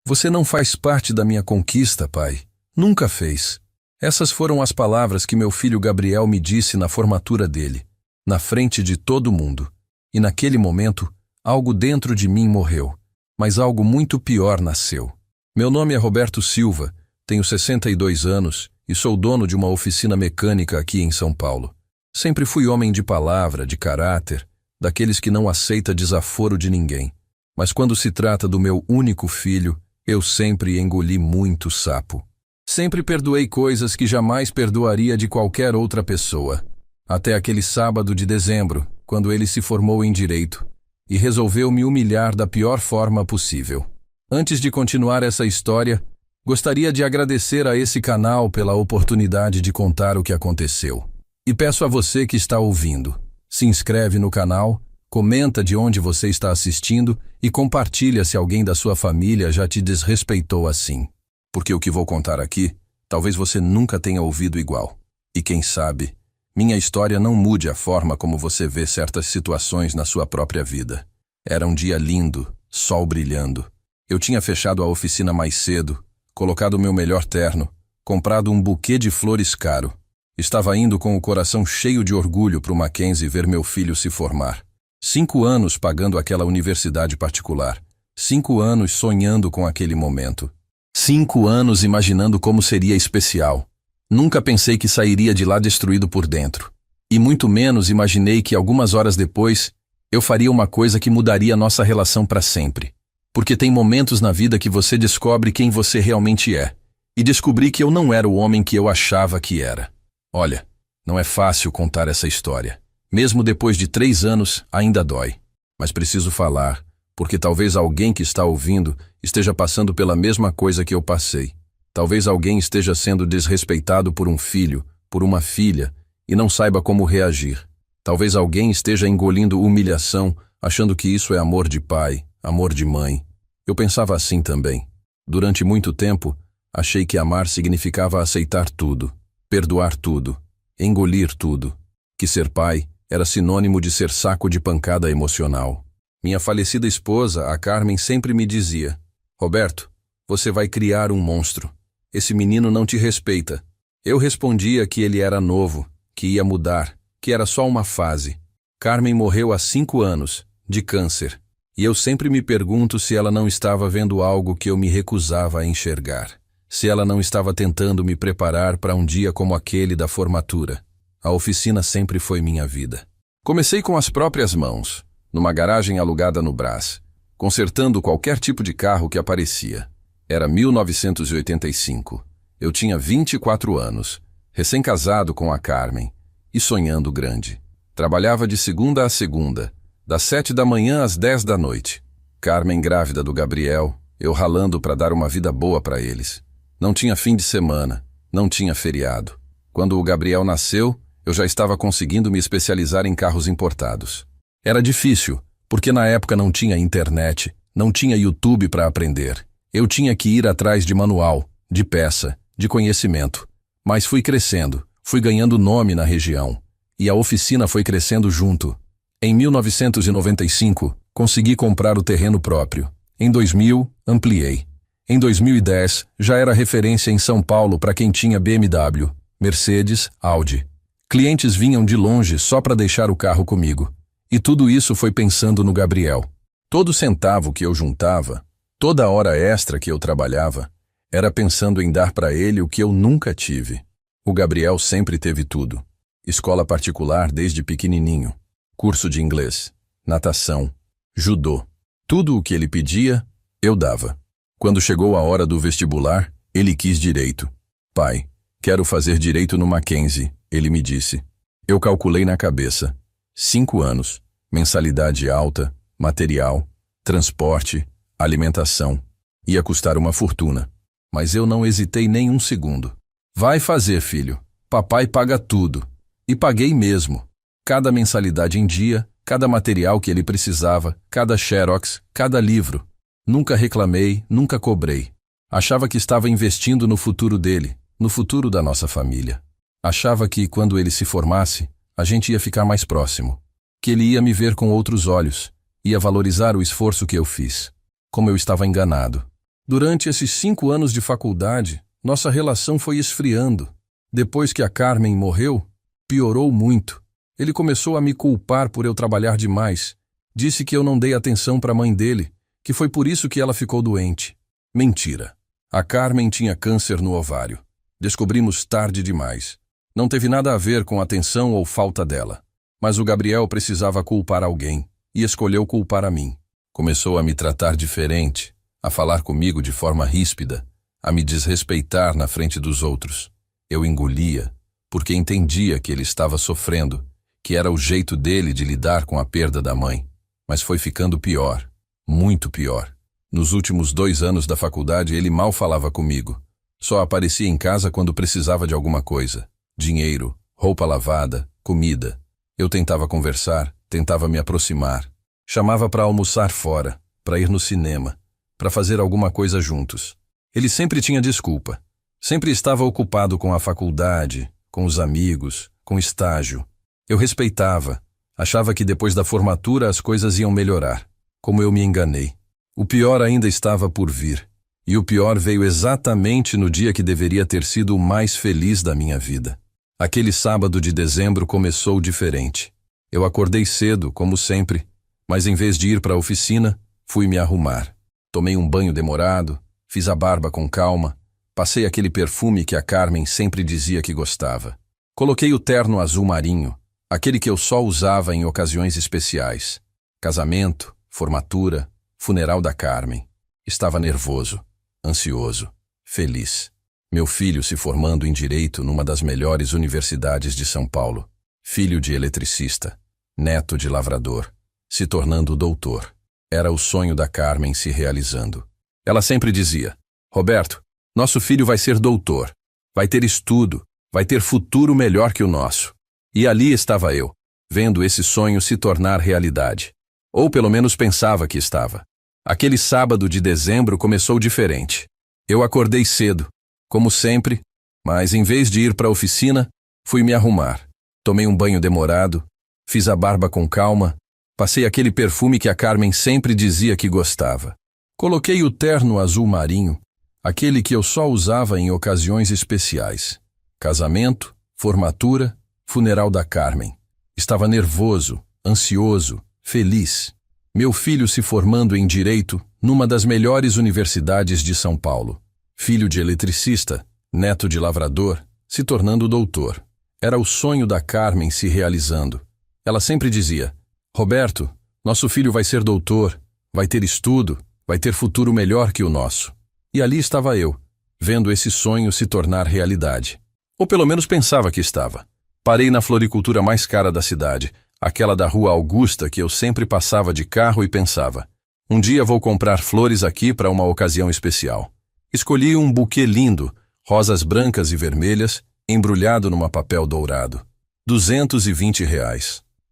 Você não faz parte da minha conquista, pai. Nunca fez. Essas foram as palavras que meu filho Gabriel me disse na formatura dele, na frente de todo mundo. E naquele momento, algo dentro de mim morreu, mas algo muito pior nasceu. Meu nome é Roberto Silva, tenho 62 anos e sou dono de uma oficina mecânica aqui em São Paulo. Sempre fui homem de palavra, de caráter, daqueles que não aceita desaforo de ninguém. Mas quando se trata do meu único filho, eu sempre engoli muito sapo. Sempre perdoei coisas que jamais perdoaria de qualquer outra pessoa. Até aquele sábado de dezembro, quando ele se formou em Direito e resolveu me humilhar da pior forma possível. Antes de continuar essa história, gostaria de agradecer a esse canal pela oportunidade de contar o que aconteceu. E peço a você que está ouvindo, se inscreve no canal, comenta de onde você está assistindo e compartilha se alguém da sua família já te desrespeitou assim. Porque o que vou contar aqui, talvez você nunca tenha ouvido igual. E quem sabe, minha história não mude a forma como você vê certas situações na sua própria vida. Era um dia lindo, sol brilhando. Eu tinha fechado a oficina mais cedo, colocado o meu melhor terno, comprado um buquê de flores caro. Estava indo com o coração cheio de orgulho para o Mackenzie ver meu filho se formar. 5 anos pagando aquela universidade particular. 5 anos sonhando com aquele momento. 5 anos imaginando como seria especial. Nunca pensei que sairia de lá destruído por dentro. E muito menos imaginei que algumas horas depois eu faria uma coisa que mudaria nossa relação para sempre. Porque tem momentos na vida que você descobre quem você realmente é. E descobri que eu não era o homem que eu achava que era. Olha, não é fácil contar essa história. Mesmo depois de 3 anos, ainda dói. Mas preciso falar, porque talvez alguém que está ouvindo esteja passando pela mesma coisa que eu passei. Talvez alguém esteja sendo desrespeitado por um filho, por uma filha, e não saiba como reagir. Talvez alguém esteja engolindo humilhação, achando que isso é amor de pai, amor de mãe. Eu pensava assim também. Durante muito tempo, achei que amar significava aceitar tudo, perdoar tudo, engolir tudo. Que ser pai era sinônimo de ser saco de pancada emocional. Minha falecida esposa, a Carmen, sempre me dizia: Roberto, você vai criar um monstro. Esse menino não te respeita. Eu respondia que ele era novo, que ia mudar, que era só uma fase. Carmen morreu há 5 anos, de câncer. E eu sempre me pergunto se ela não estava vendo algo que eu me recusava a enxergar. Se ela não estava tentando me preparar para um dia como aquele da formatura. A oficina sempre foi minha vida. Comecei com as próprias mãos, numa garagem alugada no Brás, consertando qualquer tipo de carro que aparecia. Era 1985. Eu tinha 24 anos, recém-casado com a Carmen, e sonhando grande. Trabalhava de segunda a segunda, das 7 da manhã às 10 da noite. Carmen grávida do Gabriel, eu ralando para dar uma vida boa para eles. Não tinha fim de semana, não tinha feriado. Quando o Gabriel nasceu, eu já estava conseguindo me especializar em carros importados. Era difícil, porque na época não tinha internet, não tinha YouTube para aprender. Eu tinha que ir atrás de manual, de peça, de conhecimento. Mas fui crescendo, fui ganhando nome na região. E a oficina foi crescendo junto. Em 1995, consegui comprar o terreno próprio. Em 2000, ampliei. Em 2010, já era referência em São Paulo para quem tinha BMW, Mercedes, Audi. Clientes vinham de longe só para deixar o carro comigo. E tudo isso foi pensando no Gabriel. Todo centavo que eu juntava, toda hora extra que eu trabalhava, era pensando em dar para ele o que eu nunca tive. O Gabriel sempre teve tudo. Escola particular desde pequenininho. Curso de inglês, natação, judô. Tudo o que ele pedia, eu dava. Quando chegou a hora do vestibular, ele quis direito. Pai, quero fazer direito no Mackenzie, ele me disse. Eu calculei na cabeça. 5 anos, mensalidade alta, material, transporte, alimentação. Ia custar uma fortuna. Mas eu não hesitei nem um segundo. Vai fazer, filho. Papai paga tudo. E paguei mesmo. Cada mensalidade em dia, cada material que ele precisava, cada xerox, cada livro. Nunca reclamei, nunca cobrei. Achava que estava investindo no futuro dele, no futuro da nossa família. Achava que, quando ele se formasse, a gente ia ficar mais próximo. Que ele ia me ver com outros olhos, ia valorizar o esforço que eu fiz. Como eu estava enganado. Durante esses 5 anos de faculdade, nossa relação foi esfriando. Depois que a Carmen morreu, piorou muito. Ele começou a me culpar por eu trabalhar demais. Disse que eu não dei atenção para a mãe dele, que foi por isso que ela ficou doente. Mentira. A Carmen tinha câncer no ovário. Descobrimos tarde demais. Não teve nada a ver com atenção ou falta dela. Mas o Gabriel precisava culpar alguém, e escolheu culpar a mim. Começou a me tratar diferente, a falar comigo de forma ríspida, a me desrespeitar na frente dos outros. Eu engolia, porque entendia que ele estava sofrendo, que era o jeito dele de lidar com a perda da mãe. Mas foi ficando pior, muito pior. Nos últimos 2 anos da faculdade ele mal falava comigo. Só aparecia em casa quando precisava de alguma coisa. Dinheiro, roupa lavada, comida. Eu tentava conversar, tentava me aproximar. Chamava para almoçar fora, para ir no cinema, para fazer alguma coisa juntos. Ele sempre tinha desculpa. Sempre estava ocupado com a faculdade, com os amigos, com estágio. Eu respeitava. Achava que depois da formatura as coisas iam melhorar. Como eu me enganei. O pior ainda estava por vir. E o pior veio exatamente no dia que deveria ter sido o mais feliz da minha vida. Aquele sábado de dezembro começou diferente. Eu acordei cedo, como sempre, mas em vez de ir para a oficina, fui me arrumar. Tomei um banho demorado, fiz a barba com calma, passei aquele perfume que a Carmen sempre dizia que gostava. Coloquei o terno azul marinho, aquele que eu só usava em ocasiões especiais. Casamento, formatura, funeral da Carmen. Estava nervoso, ansioso, feliz. Meu filho se formando em Direito numa das melhores universidades de São Paulo. Filho de eletricista, neto de lavrador, se tornando doutor. Era o sonho da Carmen se realizando. Ela sempre dizia: Roberto, nosso filho vai ser doutor, vai ter estudo, vai ter futuro melhor que o nosso. E ali estava eu, vendo esse sonho se tornar realidade. Ou pelo menos pensava que estava. Aquele sábado de dezembro começou diferente. Eu acordei cedo, como sempre, mas em vez de ir para a oficina, fui me arrumar. Tomei um banho demorado, fiz a barba com calma, passei aquele perfume que a Carmen sempre dizia que gostava. Coloquei o terno azul marinho, aquele que eu só usava em ocasiões especiais. Casamento, formatura, funeral da Carmen. Estava nervoso, ansioso, feliz. Meu filho se formando em Direito numa das melhores universidades de São Paulo. Filho de eletricista, neto de lavrador, se tornando doutor. Era o sonho da Carmen se realizando. Ela sempre dizia: Roberto, nosso filho vai ser doutor, vai ter estudo, vai ter futuro melhor que o nosso. E ali estava eu, vendo esse sonho se tornar realidade. Ou pelo menos pensava que estava. Parei na floricultura mais cara da cidade, aquela da Rua Augusta que eu sempre passava de carro e pensava: um dia vou comprar flores aqui para uma ocasião especial. Escolhi um buquê lindo, rosas brancas e vermelhas, embrulhado numa papel dourado. R$ 220.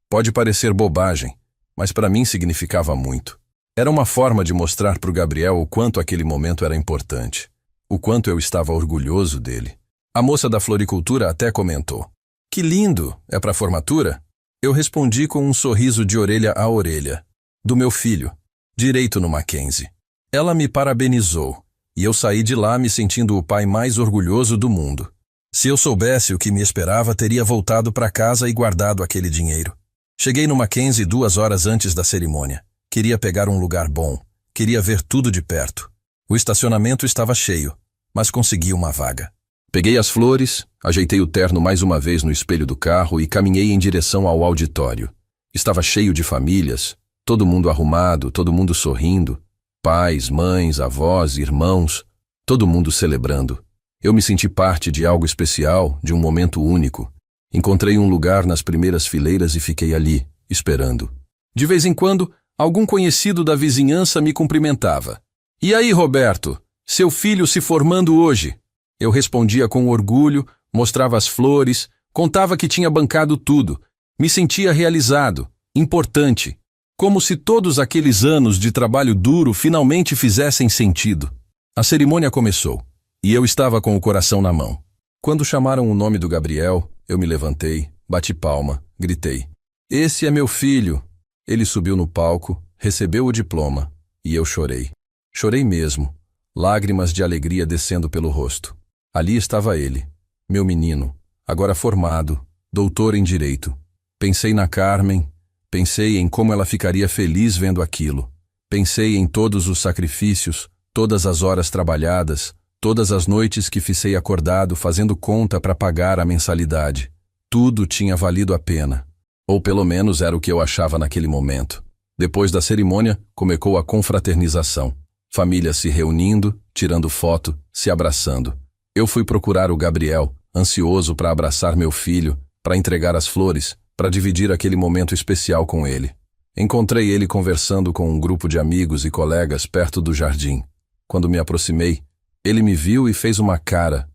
Pode parecer bobagem, mas para mim significava muito. Era uma forma de mostrar para o Gabriel o quanto aquele momento era importante, o quanto eu estava orgulhoso dele. A moça da floricultura até comentou: que lindo, é para a formatura? Eu respondi com um sorriso de orelha a orelha. Do meu filho, Direito no Mackenzie. Ela me parabenizou, e eu saí de lá me sentindo o pai mais orgulhoso do mundo. Se eu soubesse o que me esperava, teria voltado para casa e guardado aquele dinheiro. Cheguei no Mackenzie 2 horas antes da cerimônia. Queria pegar um lugar bom, queria ver tudo de perto. O estacionamento estava cheio, mas consegui uma vaga. Peguei as flores, ajeitei o terno mais uma vez no espelho do carro e caminhei em direção ao auditório. Estava cheio de famílias, todo mundo arrumado, todo mundo sorrindo. Pais, mães, avós, irmãos, todo mundo celebrando. Eu me senti parte de algo especial, de um momento único. Encontrei um lugar nas primeiras fileiras e fiquei ali, esperando. De vez em quando, algum conhecido da vizinhança me cumprimentava. E aí, Roberto, seu filho se formando hoje? Eu respondia com orgulho, mostrava as flores, contava que tinha bancado tudo. Me sentia realizado, importante. Como se todos aqueles anos de trabalho duro finalmente fizessem sentido. A cerimônia começou, e eu estava com o coração na mão. Quando chamaram o nome do Gabriel, eu me levantei, bati palma, gritei: Esse é meu filho! Ele subiu no palco, recebeu o diploma, e eu chorei. Chorei mesmo. lágrimas de alegria descendo pelo rosto. Ali estava ele, meu menino, agora formado, doutor em direito. Pensei na Carmen, pensei em como ela ficaria feliz vendo aquilo. Pensei em todos os sacrifícios, todas as horas trabalhadas, todas as noites que fiquei acordado fazendo conta para pagar a mensalidade. Tudo tinha valido a pena. Ou pelo menos era o que eu achava naquele momento. Depois da cerimônia, começou a confraternização. Famílias se reunindo, tirando foto, se abraçando. Eu fui procurar o Gabriel, ansioso para abraçar meu filho, para entregar as flores, para dividir aquele momento especial com ele. Encontrei ele conversando com um grupo de amigos e colegas perto do jardim. Quando me aproximei, ele me viu e fez uma cara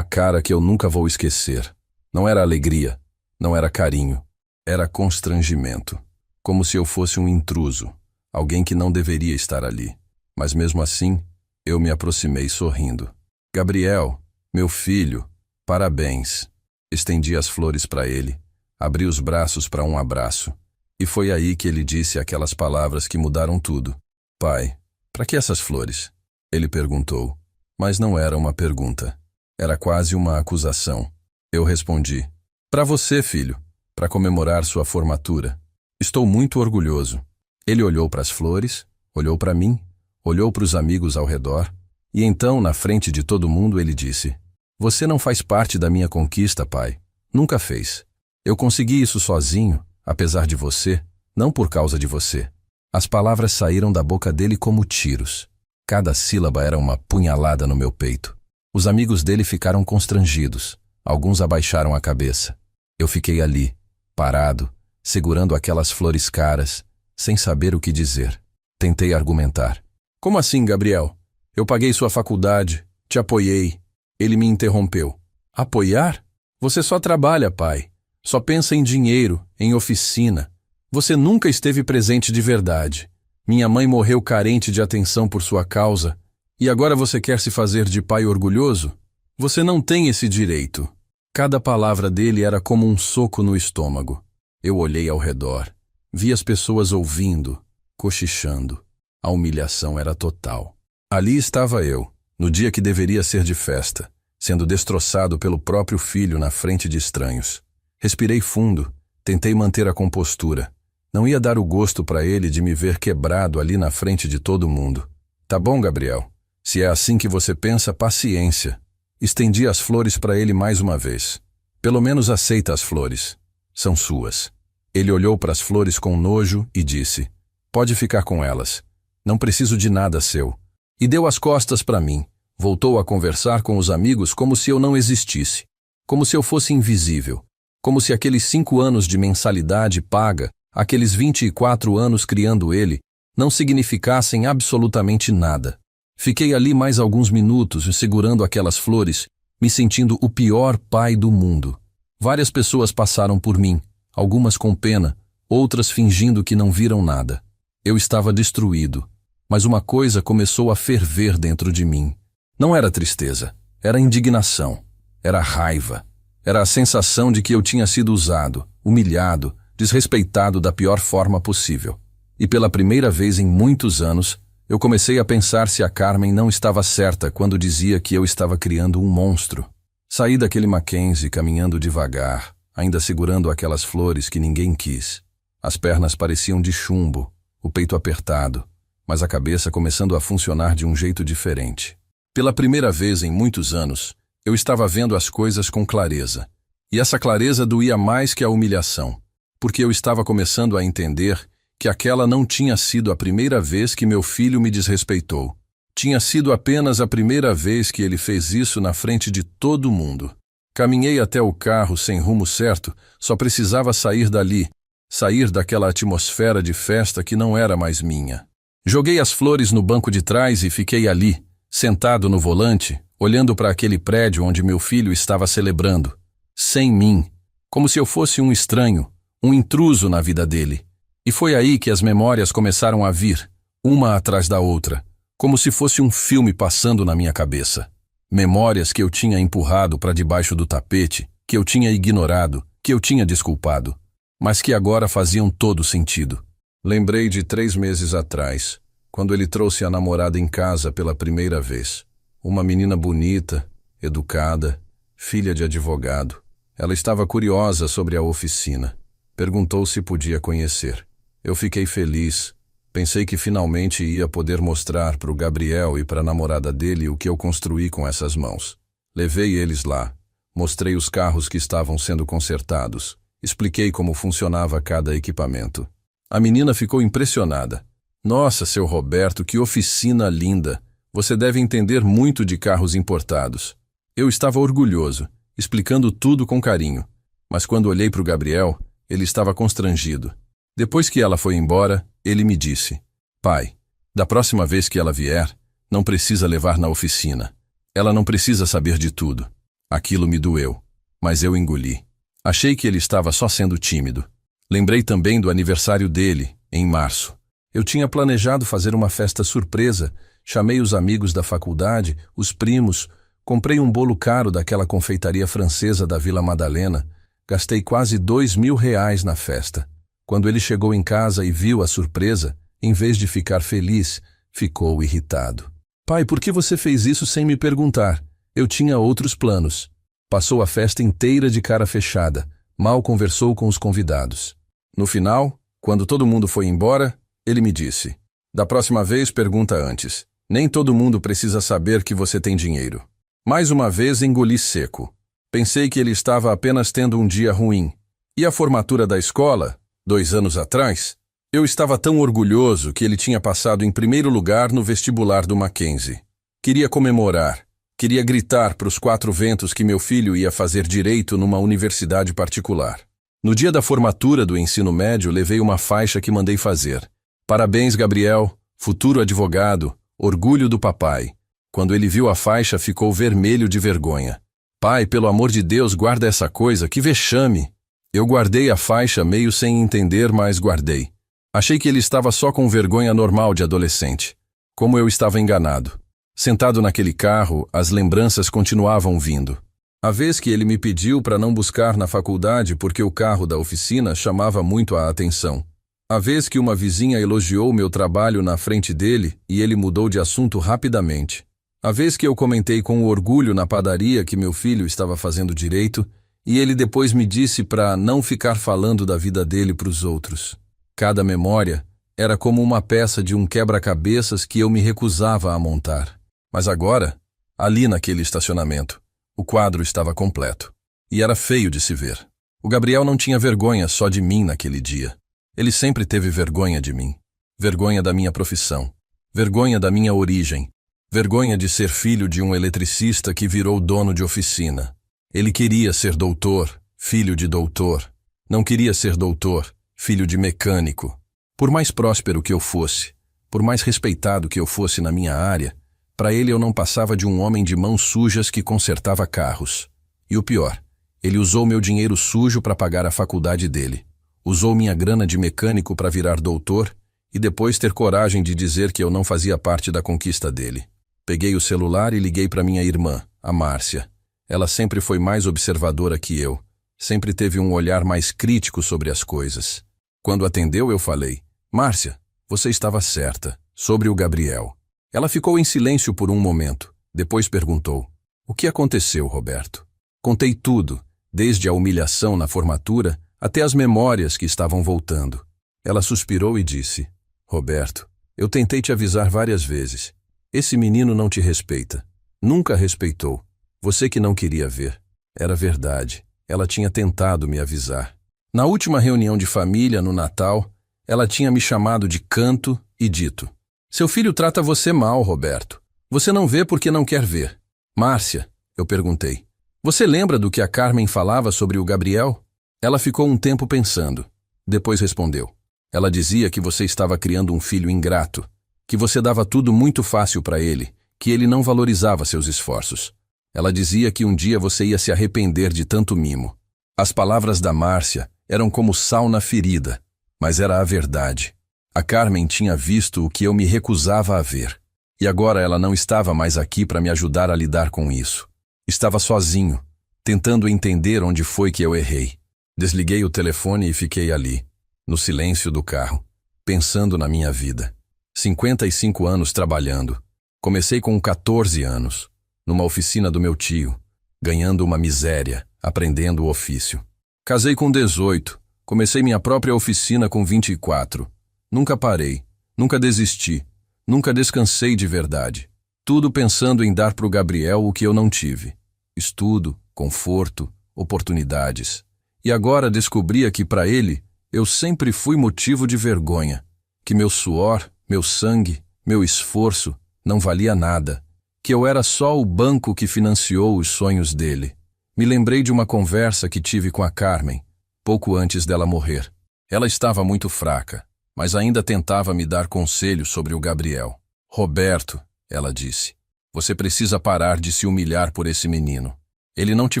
que eu nunca vou esquecer. Não era alegria, não era carinho, era constrangimento. Como se eu fosse um intruso, alguém que não deveria estar ali. Mas mesmo assim, eu me aproximei sorrindo. Gabriel, meu filho, parabéns. Estendi as flores para ele, abri os braços para um abraço. E foi aí que ele disse aquelas palavras que mudaram tudo. Pai, para que essas flores? Ele perguntou. Mas não era uma pergunta. Era quase uma acusação. Eu respondi. Para você, filho, para comemorar sua formatura. Estou muito orgulhoso. Ele olhou para as flores, olhou para mim, olhou para os amigos ao redor, e então, na frente de todo mundo, ele disse: Você não faz parte da minha conquista, pai. Nunca fez. Eu consegui isso sozinho, apesar de você, não por causa de você. As palavras saíram da boca dele como tiros. Cada sílaba era uma punhalada no meu peito. Os amigos dele ficaram constrangidos. Alguns abaixaram a cabeça. Eu fiquei ali, parado, segurando aquelas flores caras, sem saber o que dizer. Tentei argumentar. Como assim, Gabriel? Eu paguei sua faculdade, te apoiei. Ele me interrompeu. Apoiar? Você só trabalha, pai. Só pensa em dinheiro, em oficina. Você nunca esteve presente de verdade. Minha mãe morreu carente de atenção por sua causa, e agora você quer se fazer de pai orgulhoso? Você não tem esse direito. Cada palavra dele era como um soco no estômago. Eu olhei ao redor. Vi as pessoas ouvindo, cochichando. A humilhação era total. Ali estava eu, no dia que deveria ser de festa, sendo destroçado pelo próprio filho na frente de estranhos. Respirei fundo, tentei manter a compostura. Não ia dar o gosto para ele de me ver quebrado ali na frente de todo mundo. Tá bom, Gabriel. Se é assim que você pensa, paciência. Estendi as flores para ele mais uma vez. Pelo menos aceita as flores. São suas. Ele olhou para as flores com nojo e disse: Pode ficar com elas. Não preciso de nada seu. E deu as costas para mim. Voltou a conversar com os amigos como se eu não existisse. Como se eu fosse invisível. Como se aqueles 5 anos de mensalidade paga, aqueles 24 anos criando ele, não significassem absolutamente nada. Fiquei ali mais alguns minutos segurando aquelas flores, me sentindo o pior pai do mundo. Várias pessoas passaram por mim, algumas com pena, outras fingindo que não viram nada. Eu estava destruído, mas uma coisa começou a ferver dentro de mim. Não era tristeza, era indignação, era raiva. Era a sensação de que eu tinha sido usado, humilhado, desrespeitado da pior forma possível. E pela primeira vez em muitos anos, eu comecei a pensar se a Carmen não estava certa quando dizia que eu estava criando um monstro. Saí daquele Mackenzie caminhando devagar, ainda segurando aquelas flores que ninguém quis. As pernas pareciam de chumbo, o peito apertado, mas a cabeça começando a funcionar de um jeito diferente. Pela primeira vez em muitos anos, eu estava vendo as coisas com clareza. E essa clareza doía mais que a humilhação, porque eu estava começando a entender que aquela não tinha sido a primeira vez que meu filho me desrespeitou. Tinha sido apenas a primeira vez que ele fez isso na frente de todo mundo. Caminhei até o carro sem rumo certo, só precisava sair dali, sair daquela atmosfera de festa que não era mais minha. Joguei as flores no banco de trás e fiquei ali, sentado no volante, olhando para aquele prédio onde meu filho estava celebrando, sem mim, como se eu fosse um estranho, um intruso na vida dele. E foi aí que as memórias começaram a vir, uma atrás da outra, como se fosse um filme passando na minha cabeça. Memórias que eu tinha empurrado para debaixo do tapete, que eu tinha ignorado, que eu tinha desculpado, mas que agora faziam todo sentido. Lembrei de 3 meses atrás, quando ele trouxe a namorada em casa pela primeira vez. Uma menina bonita, educada, filha de advogado. Ela estava curiosa sobre a oficina. Perguntou se podia conhecer. Eu fiquei feliz. Pensei que finalmente ia poder mostrar para o Gabriel e para a namorada dele o que eu construí com essas mãos. Levei eles lá. Mostrei os carros que estavam sendo consertados. Expliquei como funcionava cada equipamento. A menina ficou impressionada. Nossa, seu Roberto, que oficina linda! Você deve entender muito de carros importados. Eu estava orgulhoso, explicando tudo com carinho. Mas quando olhei para o Gabriel, ele estava constrangido. Depois que ela foi embora, ele me disse: Pai, da próxima vez que ela vier, não precisa levar na oficina. Ela não precisa saber de tudo. Aquilo me doeu, mas eu engoli. Achei que ele estava só sendo tímido. Lembrei também do aniversário dele, em março. Eu tinha planejado fazer uma festa surpresa, chamei os amigos da faculdade, os primos, comprei um bolo caro daquela confeitaria francesa da Vila Madalena, gastei quase R$ 2.000 na festa. Quando ele chegou em casa e viu a surpresa, em vez de ficar feliz, ficou irritado. Pai, por que você fez isso sem me perguntar? Eu tinha outros planos. Passou a festa inteira de cara fechada, mal conversou com os convidados. No final, quando todo mundo foi embora, ele me disse: Da próxima vez, pergunta antes. Nem todo mundo precisa saber que você tem dinheiro. Mais uma vez engoli seco. Pensei que ele estava apenas tendo um dia ruim. E a formatura da escola, 2 anos atrás, eu estava tão orgulhoso que ele tinha passado em primeiro lugar no vestibular do Mackenzie. Queria comemorar. Queria gritar para os 4 ventos que meu filho ia fazer direito numa universidade particular. No dia da formatura do ensino médio, levei uma faixa que mandei fazer. Parabéns, Gabriel, futuro advogado, orgulho do papai. Quando ele viu a faixa, ficou vermelho de vergonha. Pai, pelo amor de Deus, guarda essa coisa, que vexame. Eu guardei a faixa meio sem entender, mas guardei. Achei que ele estava só com vergonha normal de adolescente. Como eu estava enganado. Sentado naquele carro, as lembranças continuavam vindo. A vez que ele me pediu para não buscar na faculdade porque o carro da oficina chamava muito a atenção. A vez que uma vizinha elogiou meu trabalho na frente dele e ele mudou de assunto rapidamente. A vez que eu comentei com orgulho na padaria que meu filho estava fazendo direito e ele depois me disse para não ficar falando da vida dele para os outros. Cada memória era como uma peça de um quebra-cabeças que eu me recusava a montar. Mas agora, ali naquele estacionamento, o quadro estava completo. E era feio de se ver. O Gabriel não tinha vergonha só de mim naquele dia. Ele sempre teve vergonha de mim. Vergonha da minha profissão. Vergonha da minha origem. Vergonha de ser filho de um eletricista que virou dono de oficina. Ele queria ser doutor, filho de doutor. Não queria ser doutor, filho de mecânico. Por mais próspero que eu fosse, por mais respeitado que eu fosse na minha área, para ele eu não passava de um homem de mãos sujas que consertava carros. E o pior, ele usou meu dinheiro sujo para pagar a faculdade dele. Usou minha grana de mecânico para virar doutor e depois ter coragem de dizer que eu não fazia parte da conquista dele. Peguei o celular e liguei para minha irmã, a Márcia. Ela sempre foi mais observadora que eu. Sempre teve um olhar mais crítico sobre as coisas. Quando atendeu, eu falei: Márcia, você estava certa, sobre o Gabriel. Ela ficou em silêncio por um momento. Depois perguntou: O que aconteceu, Roberto? Contei tudo, desde a humilhação na formatura até as memórias que estavam voltando. Ela suspirou e disse: Roberto, eu tentei te avisar várias vezes. Esse menino não te respeita. Nunca respeitou. Você que não queria ver. Era verdade. Ela tinha tentado me avisar. Na última reunião de família, no Natal, ela tinha me chamado de canto e dito: Seu filho trata você mal, Roberto. Você não vê porque não quer ver. Márcia, eu perguntei, você lembra do que a Carmen falava sobre o Gabriel? Ela ficou um tempo pensando. Depois respondeu: Ela dizia que você estava criando um filho ingrato, que você dava tudo muito fácil para ele, que ele não valorizava seus esforços. Ela dizia que um dia você ia se arrepender de tanto mimo. As palavras da Márcia eram como sal na ferida, mas era a verdade. A Carmen tinha visto o que eu me recusava a ver. E agora ela não estava mais aqui para me ajudar a lidar com isso. Estava sozinho, tentando entender onde foi que eu errei. Desliguei o telefone e fiquei ali, no silêncio do carro, pensando na minha vida. 55 anos trabalhando. Comecei com 14 anos, numa oficina do meu tio, ganhando uma miséria, aprendendo o ofício. Casei com 18, comecei minha própria oficina com 24. Nunca parei, nunca desisti, nunca descansei de verdade. Tudo pensando em dar para o Gabriel o que eu não tive. Estudo, conforto, oportunidades. E agora descobria que para ele eu sempre fui motivo de vergonha, que meu suor, meu sangue, meu esforço não valia nada, que eu era só o banco que financiou os sonhos dele. Me lembrei de uma conversa que tive com a Carmen, pouco antes dela morrer. Ela estava muito fraca, mas ainda tentava me dar conselhos sobre o Gabriel. Roberto, ela disse, você precisa parar de se humilhar por esse menino. Ele não te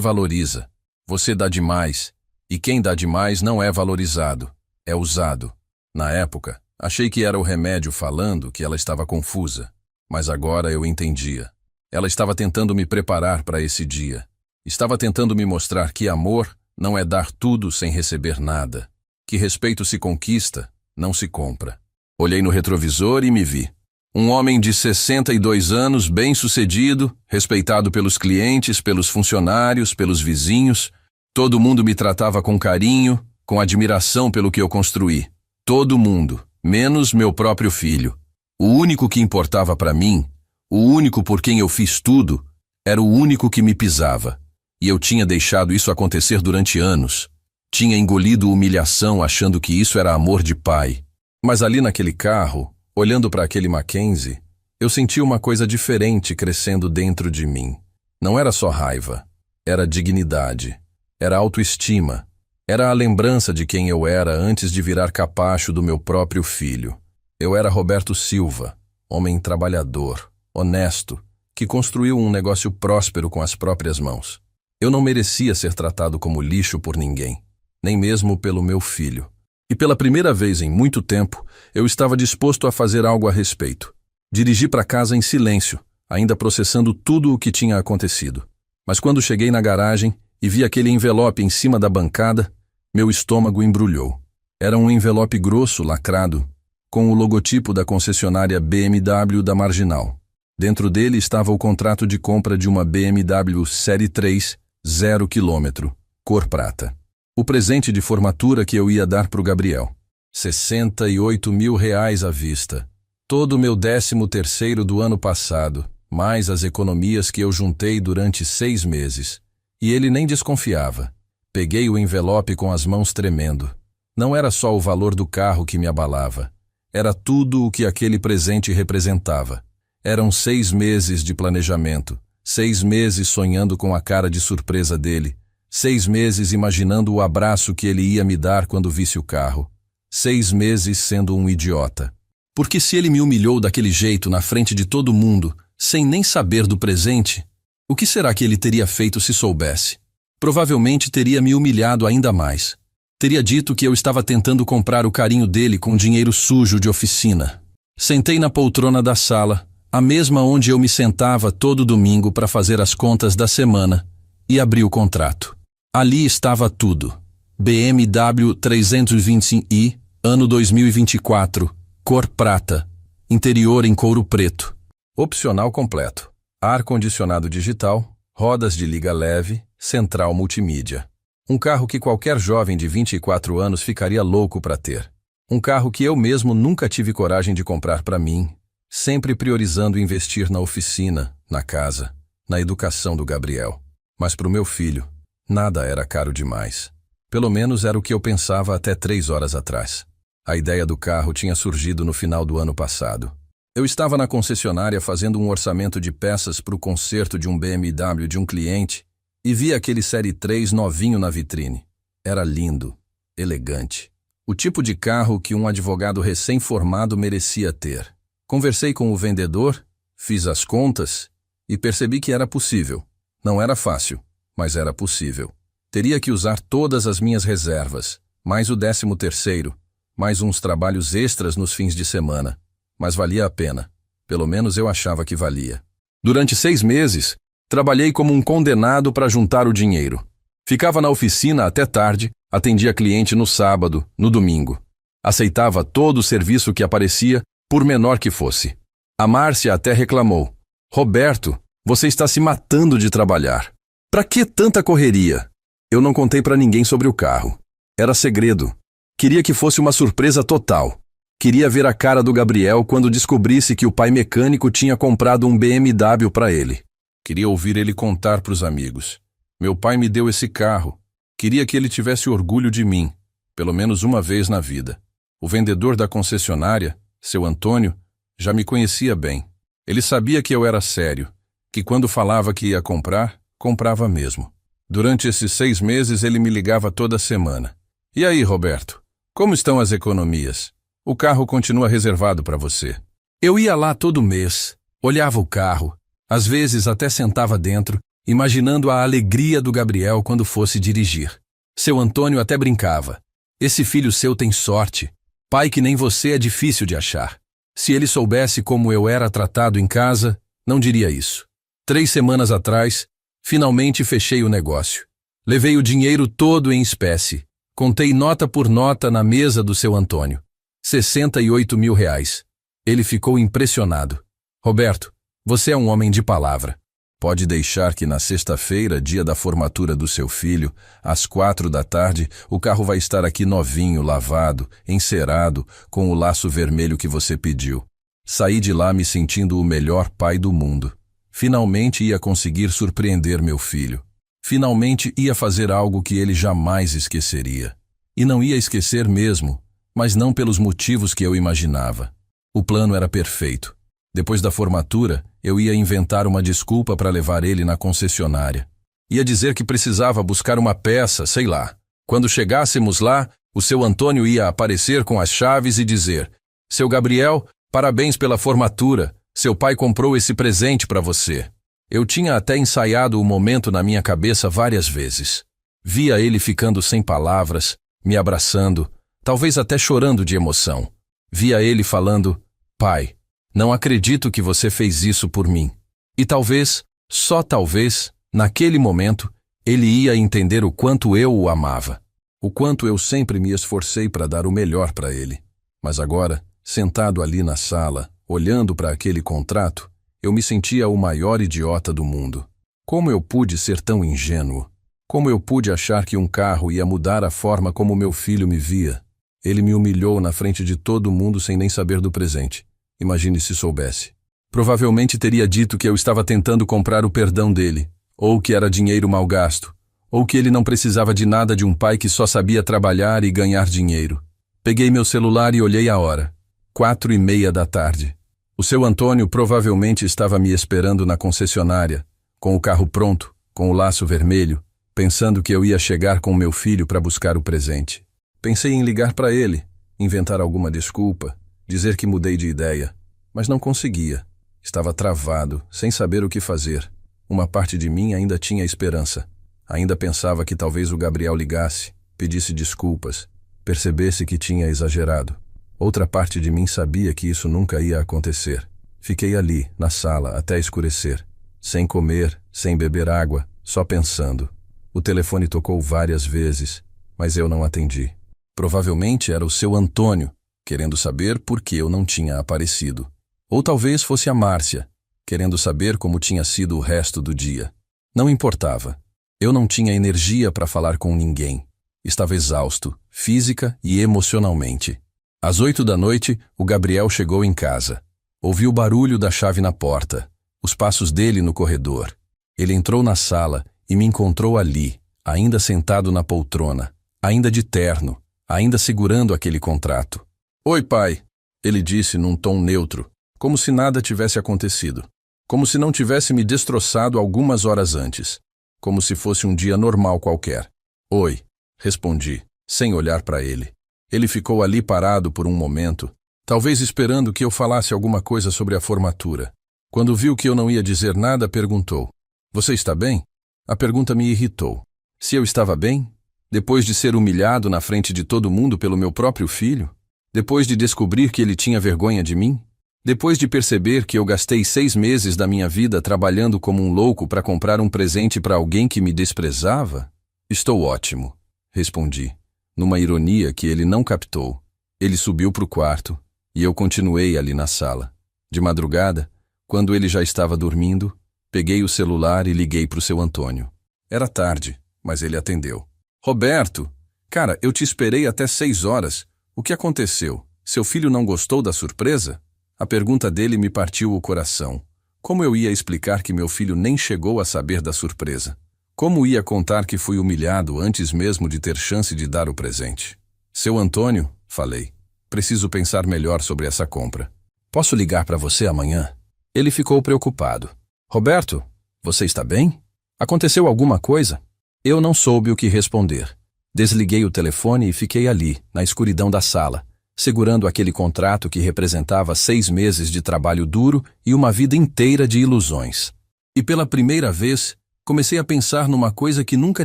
valoriza. Você dá demais, e quem dá demais não é valorizado, é usado. Na época, achei que era o remédio falando que ela estava confusa, mas agora eu entendia. Ela estava tentando me preparar para esse dia. Estava tentando me mostrar que amor não é dar tudo sem receber nada, que respeito se conquista, não se compra. Olhei no retrovisor e me vi. Um homem de 62 anos, bem-sucedido, respeitado pelos clientes, pelos funcionários, pelos vizinhos. Todo mundo me tratava com carinho, com admiração pelo que eu construí. Todo mundo, menos meu próprio filho. O único que importava para mim, o único por quem eu fiz tudo, era o único que me pisava. E eu tinha deixado isso acontecer durante anos. Tinha engolido humilhação achando que isso era amor de pai. Mas ali naquele carro, olhando para aquele Mackenzie, eu senti uma coisa diferente crescendo dentro de mim. Não era só raiva, era dignidade, era autoestima, era a lembrança de quem eu era antes de virar capacho do meu próprio filho. Eu era Roberto Silva, homem trabalhador, honesto, que construiu um negócio próspero com as próprias mãos. Eu não merecia ser tratado como lixo por ninguém, nem mesmo pelo meu filho. E pela primeira vez em muito tempo, eu estava disposto a fazer algo a respeito. Dirigi para casa em silêncio, ainda processando tudo o que tinha acontecido. Mas quando cheguei na garagem e vi aquele envelope em cima da bancada, meu estômago embrulhou. Era um envelope grosso, lacrado, com o logotipo da concessionária BMW da Marginal. Dentro dele estava o contrato de compra de uma BMW Série 3, 0 km, cor prata. O presente de formatura que eu ia dar para o Gabriel. 68 mil reais à vista. Todo o meu 13º do ano passado, mais as economias que eu juntei durante 6 meses. E ele nem desconfiava. Peguei o envelope com as mãos tremendo. Não era só o valor do carro que me abalava. Era tudo o que aquele presente representava. Eram 6 meses de planejamento. 6 meses sonhando com a cara de surpresa dele. 6 meses imaginando o abraço que ele ia me dar quando visse o carro. 6 meses sendo um idiota. Porque se ele me humilhou daquele jeito na frente de todo mundo, sem nem saber do presente, o que será que ele teria feito se soubesse? Provavelmente teria me humilhado ainda mais. Teria dito que eu estava tentando comprar o carinho dele com dinheiro sujo de oficina. Sentei na poltrona da sala, a mesma onde eu me sentava todo domingo para fazer as contas da semana, e abri o contrato. Ali estava tudo. BMW 320i, ano 2024, cor prata, interior em couro preto. Opcional completo. Ar-condicionado digital, rodas de liga leve, central multimídia. Um carro que qualquer jovem de 24 anos ficaria louco para ter. Um carro que eu mesmo nunca tive coragem de comprar para mim, sempre priorizando investir na oficina, na casa, na educação do Gabriel. Mas para o meu filho, nada era caro demais. Pelo menos era o que eu pensava até 3 horas atrás. A ideia do carro tinha surgido no final do ano passado. Eu estava na concessionária fazendo um orçamento de peças para o conserto de um BMW de um cliente e vi aquele Série 3 novinho na vitrine. Era lindo, elegante. O tipo de carro que um advogado recém-formado merecia ter. Conversei com o vendedor, fiz as contas e percebi que era possível. Não era fácil, mas era possível. Teria que usar todas as minhas reservas, mais o 13º, mais uns trabalhos extras nos fins de semana. Mas valia a pena. Pelo menos eu achava que valia. Durante 6 meses, trabalhei como um condenado para juntar o dinheiro. Ficava na oficina até tarde, atendia cliente no sábado, no domingo. Aceitava todo o serviço que aparecia, por menor que fosse. A Márcia até reclamou: Roberto, você está se matando de trabalhar. Pra que tanta correria? Eu não contei pra ninguém sobre o carro. Era segredo. Queria que fosse uma surpresa total. Queria ver a cara do Gabriel quando descobrisse que o pai mecânico tinha comprado um BMW para ele. Queria ouvir ele contar para os amigos: meu pai me deu esse carro. Queria que ele tivesse orgulho de mim, pelo menos uma vez na vida. O vendedor da concessionária, seu Antônio, já me conhecia bem. Ele sabia que eu era sério, que quando falava que ia comprar, comprava mesmo. Durante esses 6 meses ele me ligava toda semana. E aí, Roberto, como estão as economias? O carro continua reservado para você. Eu ia lá todo mês, olhava o carro, às vezes até sentava dentro, imaginando a alegria do Gabriel quando fosse dirigir. Seu Antônio até brincava: esse filho seu tem sorte. Pai que nem você é difícil de achar. Se ele soubesse como eu era tratado em casa, não diria isso. 3 semanas atrás, finalmente fechei o negócio. Levei o dinheiro todo em espécie. Contei nota por nota na mesa do seu Antônio. 68 mil reais. Ele ficou impressionado. Roberto, você é um homem de palavra. Pode deixar que na sexta-feira, dia da formatura do seu filho, às 4 da tarde, o carro vai estar aqui novinho, lavado, encerado, com o laço vermelho que você pediu. Saí de lá me sentindo o melhor pai do mundo. Finalmente ia conseguir surpreender meu filho. Finalmente ia fazer algo que ele jamais esqueceria. E não ia esquecer mesmo, mas não pelos motivos que eu imaginava. O plano era perfeito. Depois da formatura, eu ia inventar uma desculpa para levar ele na concessionária. Ia dizer que precisava buscar uma peça, sei lá. Quando chegássemos lá, o seu Antônio ia aparecer com as chaves e dizer: seu Gabriel, parabéns pela formatura. Seu pai comprou esse presente para você. Eu tinha até ensaiado o momento na minha cabeça várias vezes. Via ele ficando sem palavras, me abraçando, talvez até chorando de emoção. Via ele falando: pai, não acredito que você fez isso por mim. E talvez, só talvez, naquele momento, ele ia entender o quanto eu o amava. O quanto eu sempre me esforcei para dar o melhor para ele. Mas agora, sentado ali na sala, olhando para aquele contrato, eu me sentia o maior idiota do mundo. Como eu pude ser tão ingênuo? Como eu pude achar que um carro ia mudar a forma como meu filho me via? Ele me humilhou na frente de todo mundo sem nem saber do presente. Imagine se soubesse. Provavelmente teria dito que eu estava tentando comprar o perdão dele, ou que era dinheiro mal gasto, ou que ele não precisava de nada de um pai que só sabia trabalhar e ganhar dinheiro. Peguei meu celular e olhei a hora. 4:30 da tarde. O seu Antônio provavelmente estava me esperando na concessionária, com o carro pronto, com o laço vermelho, pensando que eu ia chegar com meu filho para buscar o presente. Pensei em ligar para ele, inventar alguma desculpa, dizer que mudei de ideia, mas não conseguia. Estava travado, sem saber o que fazer. Uma parte de mim ainda tinha esperança. Ainda pensava que talvez o Gabriel ligasse, pedisse desculpas, percebesse que tinha exagerado. Outra parte de mim sabia que isso nunca ia acontecer. Fiquei ali, na sala, até escurecer, sem comer, sem beber água, só pensando. O telefone tocou várias vezes, mas eu não atendi. Provavelmente era o seu Antônio, querendo saber por que eu não tinha aparecido. Ou talvez fosse a Márcia, querendo saber como tinha sido o resto do dia. Não importava. Eu não tinha energia para falar com ninguém. Estava exausto, física e emocionalmente. Às 8 da noite, o Gabriel chegou em casa. Ouvi o barulho da chave na porta, os passos dele no corredor. Ele entrou na sala e me encontrou ali, ainda sentado na poltrona, ainda de terno, ainda segurando aquele contrato. Oi, pai, ele disse num tom neutro, como se nada tivesse acontecido, como se não tivesse me destroçado algumas horas antes, como se fosse um dia normal qualquer. Oi, respondi, sem olhar para ele. Ele ficou ali parado por um momento, talvez esperando que eu falasse alguma coisa sobre a formatura. Quando viu que eu não ia dizer nada, perguntou: você está bem? A pergunta me irritou. Se eu estava bem? Depois de ser humilhado na frente de todo mundo pelo meu próprio filho? Depois de descobrir que ele tinha vergonha de mim? Depois de perceber que eu gastei 6 meses da minha vida trabalhando como um louco para comprar um presente para alguém que me desprezava? Estou ótimo, respondi, numa ironia que ele não captou. Ele subiu para o quarto, E eu continuei ali na sala. De madrugada, quando ele já estava dormindo, peguei o celular e liguei para o seu Antônio. Era tarde, mas ele atendeu. Roberto, cara, eu te esperei até 6 horas. O que aconteceu? Seu filho não gostou da surpresa? A pergunta dele me partiu o coração. Como eu ia explicar que meu filho nem chegou a saber da surpresa? Como ia contar que fui humilhado antes mesmo de ter chance de dar o presente? Seu Antônio, falei, preciso pensar melhor sobre essa compra. Posso ligar para você amanhã? Ele ficou preocupado. Roberto, você está bem? Aconteceu alguma coisa? Eu não soube o que responder. Desliguei o telefone e fiquei ali, na escuridão da sala, segurando aquele contrato que representava 6 meses de trabalho duro e uma vida inteira de ilusões. E pela primeira vez, comecei a pensar numa coisa que nunca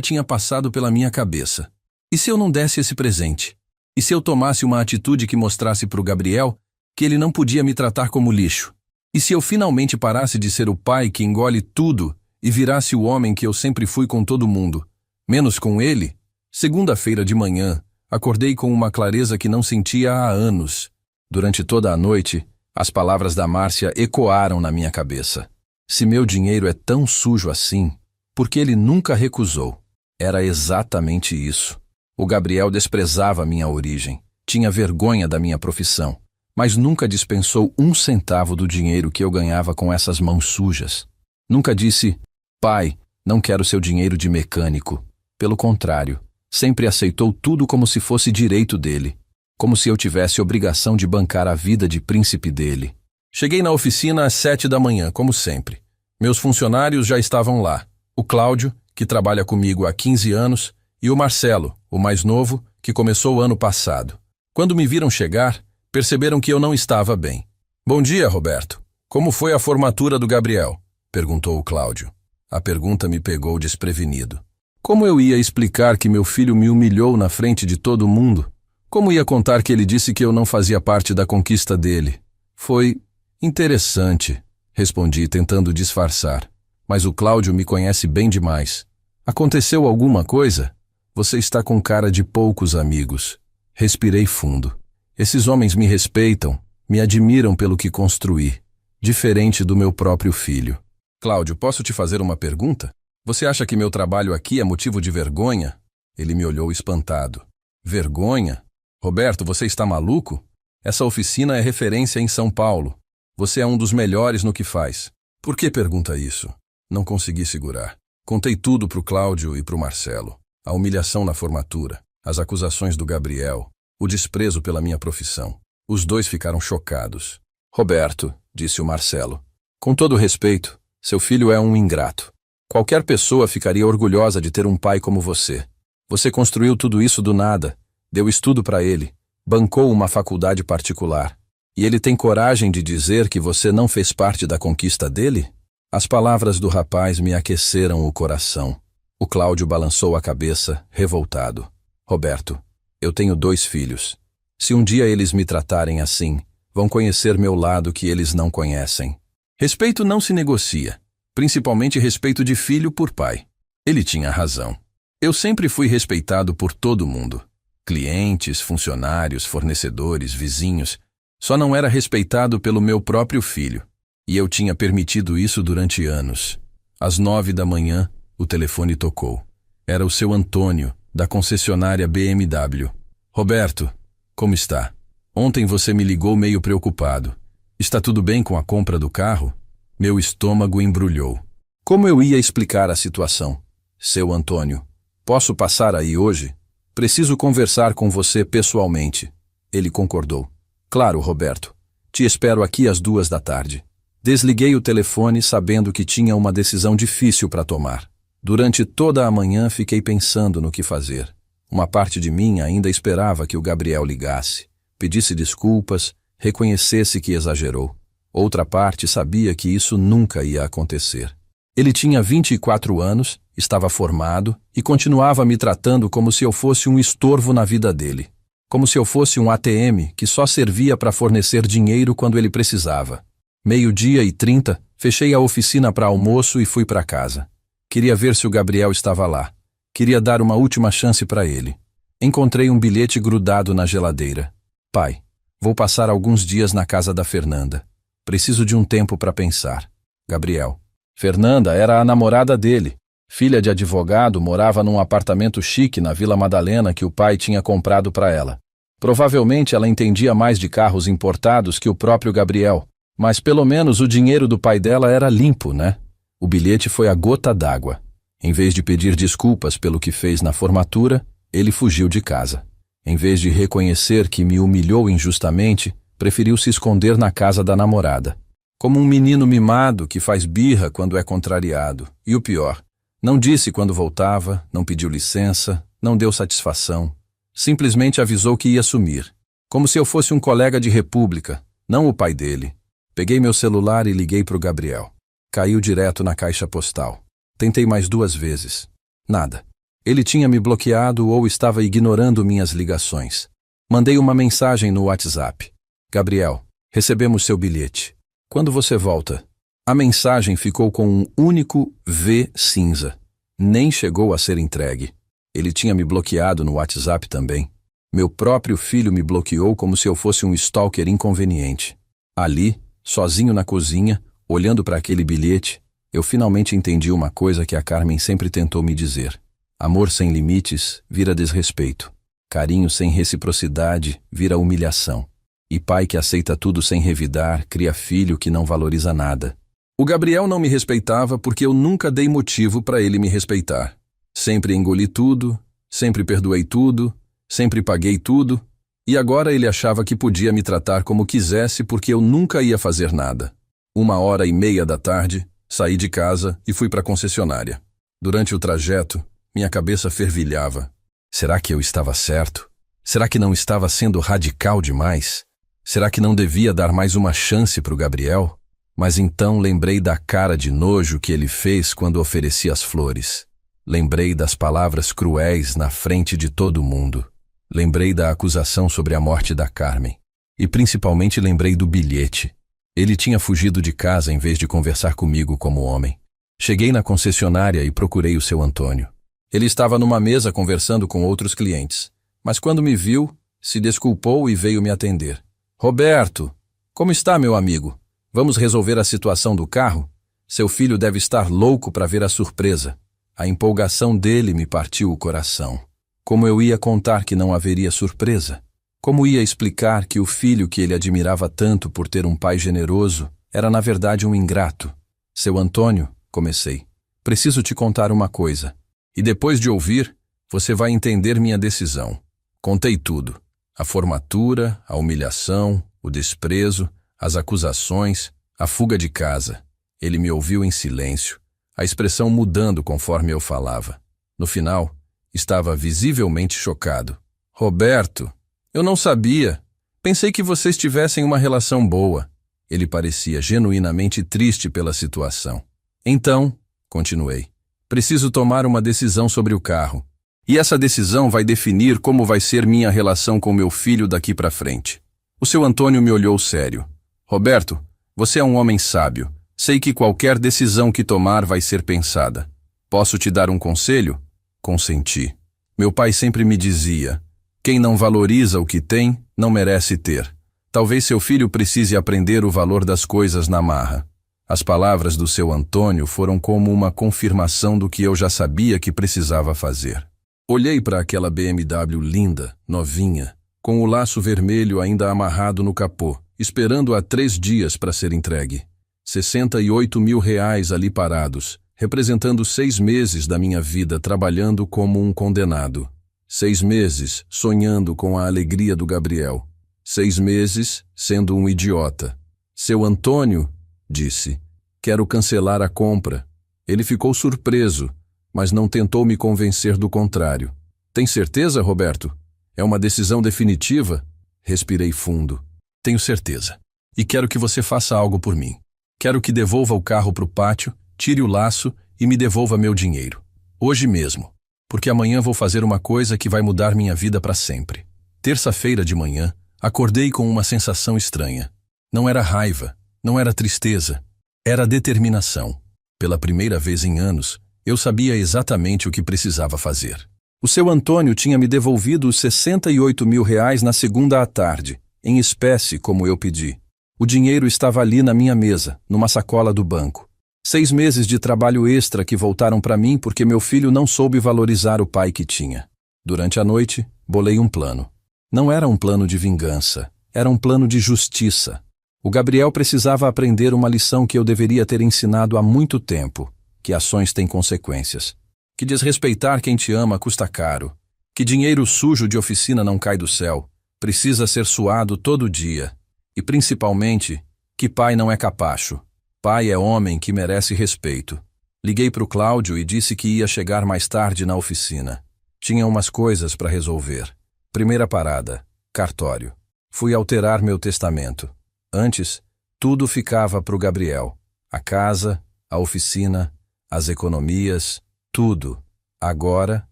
tinha passado pela minha cabeça. E se eu não desse esse presente? E se eu tomasse uma atitude que mostrasse para o Gabriel que ele não podia me tratar como lixo? E se eu finalmente parasse de ser o pai que engole tudo e virasse o homem que eu sempre fui com todo mundo, menos com ele? Segunda-feira de manhã, acordei com uma clareza que não sentia há anos. Durante toda a noite, as palavras da Márcia ecoaram na minha cabeça. Se meu dinheiro é tão sujo assim, por que ele nunca recusou? Era exatamente isso. O Gabriel desprezava minha origem, tinha vergonha da minha profissão, mas nunca dispensou 1 centavo do dinheiro que eu ganhava com essas mãos sujas. Nunca disse, pai, não quero seu dinheiro de mecânico. Pelo contrário, sempre aceitou tudo como se fosse direito dele, como se eu tivesse obrigação de bancar a vida de príncipe dele. Cheguei na oficina às 7 da manhã, como sempre. Meus funcionários já estavam lá. O Cláudio, que trabalha comigo há 15 anos, e o Marcelo, o mais novo, que começou o ano passado. Quando me viram chegar, perceberam que eu não estava bem. Bom dia, Roberto. Como foi a formatura do Gabriel? Perguntou o Cláudio. A pergunta me pegou desprevenido. Como eu ia explicar que meu filho me humilhou na frente de todo mundo? Como ia contar que ele disse que eu não fazia parte da conquista dele? Foi interessante, respondi tentando disfarçar. Mas o Cláudio me conhece bem demais. Aconteceu alguma coisa? Você está com cara de poucos amigos. Respirei fundo. Esses homens me respeitam, me admiram pelo que construí, diferente do meu próprio filho. Cláudio, posso te fazer uma pergunta? Você acha que meu trabalho aqui é motivo de vergonha? Ele me olhou espantado. Vergonha? Roberto, você está maluco? Essa oficina é referência em São Paulo. Você é um dos melhores no que faz. Por que pergunta isso? Não consegui segurar. Contei tudo pro Cláudio e pro Marcelo. A humilhação na formatura, as acusações do Gabriel, o desprezo pela minha profissão. Os dois ficaram chocados. Roberto, disse o Marcelo, com todo respeito, seu filho é um ingrato. Qualquer pessoa ficaria orgulhosa de ter um pai como você. Você construiu tudo isso do nada, deu estudo para ele, bancou uma faculdade particular. E ele tem coragem de dizer que você não fez parte da conquista dele? As palavras do rapaz me aqueceram o coração. O Cláudio balançou a cabeça, revoltado. Roberto, eu tenho 2 filhos. Se um dia eles me tratarem assim, vão conhecer meu lado que eles não conhecem. Respeito não se negocia, principalmente respeito de filho por pai. Ele tinha razão. Eu sempre fui respeitado por todo mundo. Clientes, funcionários, fornecedores, vizinhos. Só não era respeitado pelo meu próprio filho. E eu tinha permitido isso durante anos. Às 9 da manhã, o telefone tocou. Era o seu Antônio, da concessionária BMW. Roberto, como está? Ontem você me ligou meio preocupado. Está tudo bem com a compra do carro? Meu estômago embrulhou. Como eu ia explicar a situação? Seu Antônio, posso passar aí hoje? Preciso conversar com você pessoalmente. Ele concordou. Claro, Roberto. Te espero aqui às 2 da tarde. Desliguei o telefone sabendo que tinha uma decisão difícil para tomar. Durante toda a manhã fiquei pensando no que fazer. Uma parte de mim ainda esperava que o Gabriel ligasse, pedisse desculpas, reconhecesse que exagerou. Outra parte sabia que isso nunca ia acontecer. Ele tinha 24 anos, estava formado e continuava me tratando como se eu fosse um estorvo na vida dele. Como se eu fosse um ATM que só servia para fornecer dinheiro quando ele precisava. 12:30, fechei a oficina para almoço e fui para casa. Queria ver se o Gabriel estava lá. Queria dar uma última chance para ele. Encontrei um bilhete grudado na geladeira. Pai, Vou passar alguns dias na casa da Fernanda. Preciso de um tempo para pensar. Gabriel. Fernanda era a namorada dele. Filha de advogado, morava num apartamento chique na Vila Madalena que o pai tinha comprado para ela. Provavelmente ela entendia mais de carros importados que o próprio Gabriel, mas pelo menos o dinheiro do pai dela era limpo, né? O bilhete foi a gota d'água. Em vez de pedir desculpas pelo que fez na formatura, ele fugiu de casa. Em vez de reconhecer que me humilhou injustamente, preferiu se esconder na casa da namorada. Como um menino mimado que faz birra quando é contrariado. E o pior, não disse quando voltava, não pediu licença, não deu satisfação. Simplesmente avisou que ia sumir. Como se eu fosse um colega de república, não o pai dele. Peguei meu celular e liguei para o Gabriel. Caiu direto na caixa postal. Tentei mais 2 vezes. Nada. Ele tinha me bloqueado ou estava ignorando minhas ligações. Mandei uma mensagem no WhatsApp. Gabriel, recebemos seu bilhete. Quando você volta? A mensagem ficou com um único V cinza. Nem chegou a ser entregue. Ele tinha me bloqueado no WhatsApp também. Meu próprio filho me bloqueou como se eu fosse um stalker inconveniente. Ali, sozinho na cozinha, olhando para aquele bilhete, eu finalmente entendi uma coisa que a Carmen sempre tentou me dizer. Amor sem limites vira desrespeito. Carinho sem reciprocidade vira humilhação. E pai que aceita tudo sem revidar, cria filho que não valoriza nada. O Gabriel não me respeitava porque eu nunca dei motivo para ele me respeitar. Sempre engoli tudo, sempre perdoei tudo, sempre paguei tudo, e agora ele achava que podia me tratar como quisesse porque eu nunca ia fazer nada. 1h30 da tarde, saí de casa e fui para a concessionária. Durante o trajeto, minha cabeça fervilhava. Será que eu estava certo? Será que não estava sendo radical demais? Será que não devia dar mais uma chance para o Gabriel? Mas então lembrei da cara de nojo que ele fez quando ofereci as flores. Lembrei das palavras cruéis na frente de todo mundo. Lembrei da acusação sobre a morte da Carmen. E principalmente lembrei do bilhete. Ele tinha fugido de casa em vez de conversar comigo como homem. Cheguei na concessionária e procurei o seu Antônio. Ele estava numa mesa conversando com outros clientes. Mas quando me viu, se desculpou e veio me atender. Roberto, como está, meu amigo? Vamos resolver a situação do carro? Seu filho deve estar louco para ver a surpresa. A empolgação dele me partiu o coração. Como eu ia contar que não haveria surpresa? Como ia explicar que o filho que ele admirava tanto por ter um pai generoso era na verdade um ingrato? Seu Antônio, comecei, preciso te contar uma coisa. E depois de ouvir, você vai entender minha decisão. Contei tudo. A formatura, a humilhação, o desprezo, as acusações, a fuga de casa. Ele me ouviu em silêncio, a expressão mudando conforme eu falava. No final, estava visivelmente chocado. Roberto, eu não sabia. Pensei que vocês tivessem uma relação boa. Ele parecia genuinamente triste pela situação. Então, continuei, preciso tomar uma decisão sobre o carro. E essa decisão vai definir como vai ser minha relação com meu filho daqui para frente. O seu Antônio me olhou sério. Roberto, você é um homem sábio. Sei que qualquer decisão que tomar vai ser pensada. Posso te dar um conselho? Consenti. Meu pai sempre me dizia, quem não valoriza o que tem, não merece ter. Talvez seu filho precise aprender o valor das coisas na marra. As palavras do seu Antônio foram como uma confirmação do que eu já sabia que precisava fazer. Olhei para aquela BMW linda, novinha, com o laço vermelho ainda amarrado no capô, esperando há 3 dias para ser entregue. 68 mil reais ali parados, representando 6 meses da minha vida trabalhando como um condenado. 6 meses sonhando com a alegria do Gabriel. 6 meses sendo um idiota. Seu Antônio, disse, quero cancelar a compra. Ele ficou surpreso, mas não tentou me convencer do contrário. Tem certeza, Roberto? É uma decisão definitiva? Respirei fundo. Tenho certeza. E quero que você faça algo por mim. Quero que devolva o carro para o pátio, tire o laço e me devolva meu dinheiro. Hoje mesmo. Porque amanhã vou fazer uma coisa que vai mudar minha vida para sempre. Terça-feira de manhã, acordei com uma sensação estranha. Não era raiva, não era tristeza. Era determinação. Pela primeira vez em anos, eu sabia exatamente o que precisava fazer. O seu Antônio tinha me devolvido os 68 mil reais na segunda à tarde. em espécie, como eu pedi. O dinheiro estava ali na minha mesa, numa sacola do banco. 6 meses de trabalho extra que voltaram para mim porque meu filho não soube valorizar o pai que tinha. Durante a noite, bolei um plano. Não era um plano de vingança, era um plano de justiça. O Gabriel precisava aprender uma lição que eu deveria ter ensinado há muito tempo, que ações têm consequências. Que desrespeitar quem te ama custa caro. Que dinheiro sujo de oficina não cai do céu, precisa ser suado todo dia. E principalmente, que pai não é capacho. Pai é homem que merece respeito. Liguei para o Cláudio e disse que ia chegar mais tarde na oficina. Tinha umas coisas para resolver. Primeira parada, cartório. Fui alterar meu testamento. Antes, tudo ficava para o Gabriel. A casa, a oficina, as economias, tudo. Agora,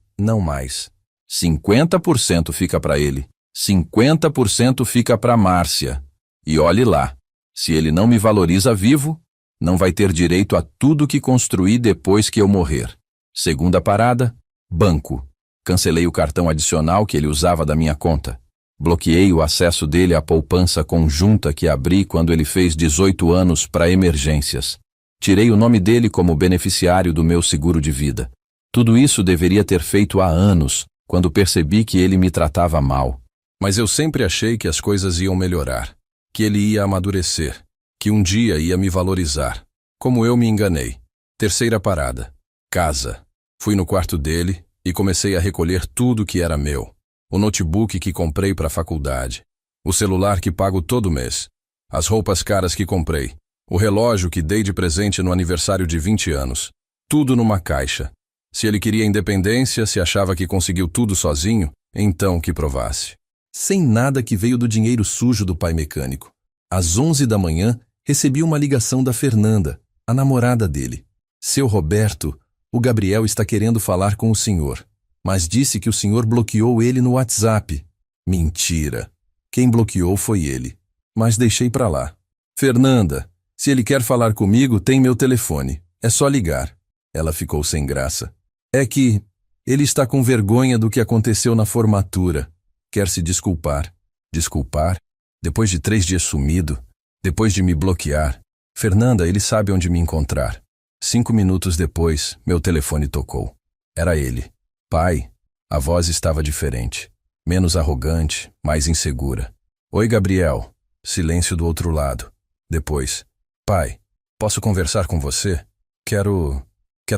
não mais. 50% fica para ele. 50% fica para Márcia. E olhe lá, se ele não me valoriza vivo, não vai ter direito a tudo que construí depois que eu morrer. Segunda parada, banco. Cancelei o cartão adicional que ele usava da minha conta. Bloqueei o acesso dele à poupança conjunta que abri quando ele fez 18 anos para emergências. Tirei o nome dele como beneficiário do meu seguro de vida. Tudo isso deveria ter feito há anos, quando percebi que ele me tratava mal. Mas eu sempre achei que as coisas iam melhorar, que ele ia amadurecer, que um dia ia me valorizar. Como eu me enganei. Terceira parada, casa. Fui no quarto dele e comecei a recolher tudo que era meu. O notebook que comprei para a faculdade, o celular que pago todo mês, as roupas caras que comprei, o relógio que dei de presente no aniversário de 20 anos. Tudo numa caixa. Se ele queria independência, se achava que conseguiu tudo sozinho, então que provasse. Sem nada que veio do dinheiro sujo do pai mecânico. Às 11 da manhã, recebi uma ligação da Fernanda, a namorada dele. Seu Roberto, o Gabriel está querendo falar com o senhor, mas disse que o senhor bloqueou ele no WhatsApp. Mentira. Quem bloqueou foi ele. Mas deixei pra lá. Fernanda, se ele quer falar comigo, tem meu telefone. É só ligar. Ela ficou sem graça. É que ele está com vergonha do que aconteceu na formatura. Quer se desculpar. Desculpar? Depois de 3 dias sumido? Depois de me bloquear? Fernanda, ele sabe onde me encontrar. 5 minutos depois, meu telefone tocou. Era ele. Pai. A voz estava diferente. Menos arrogante, mais insegura. Oi, Gabriel. Silêncio do outro lado. Depois. Pai, posso conversar com você? Quero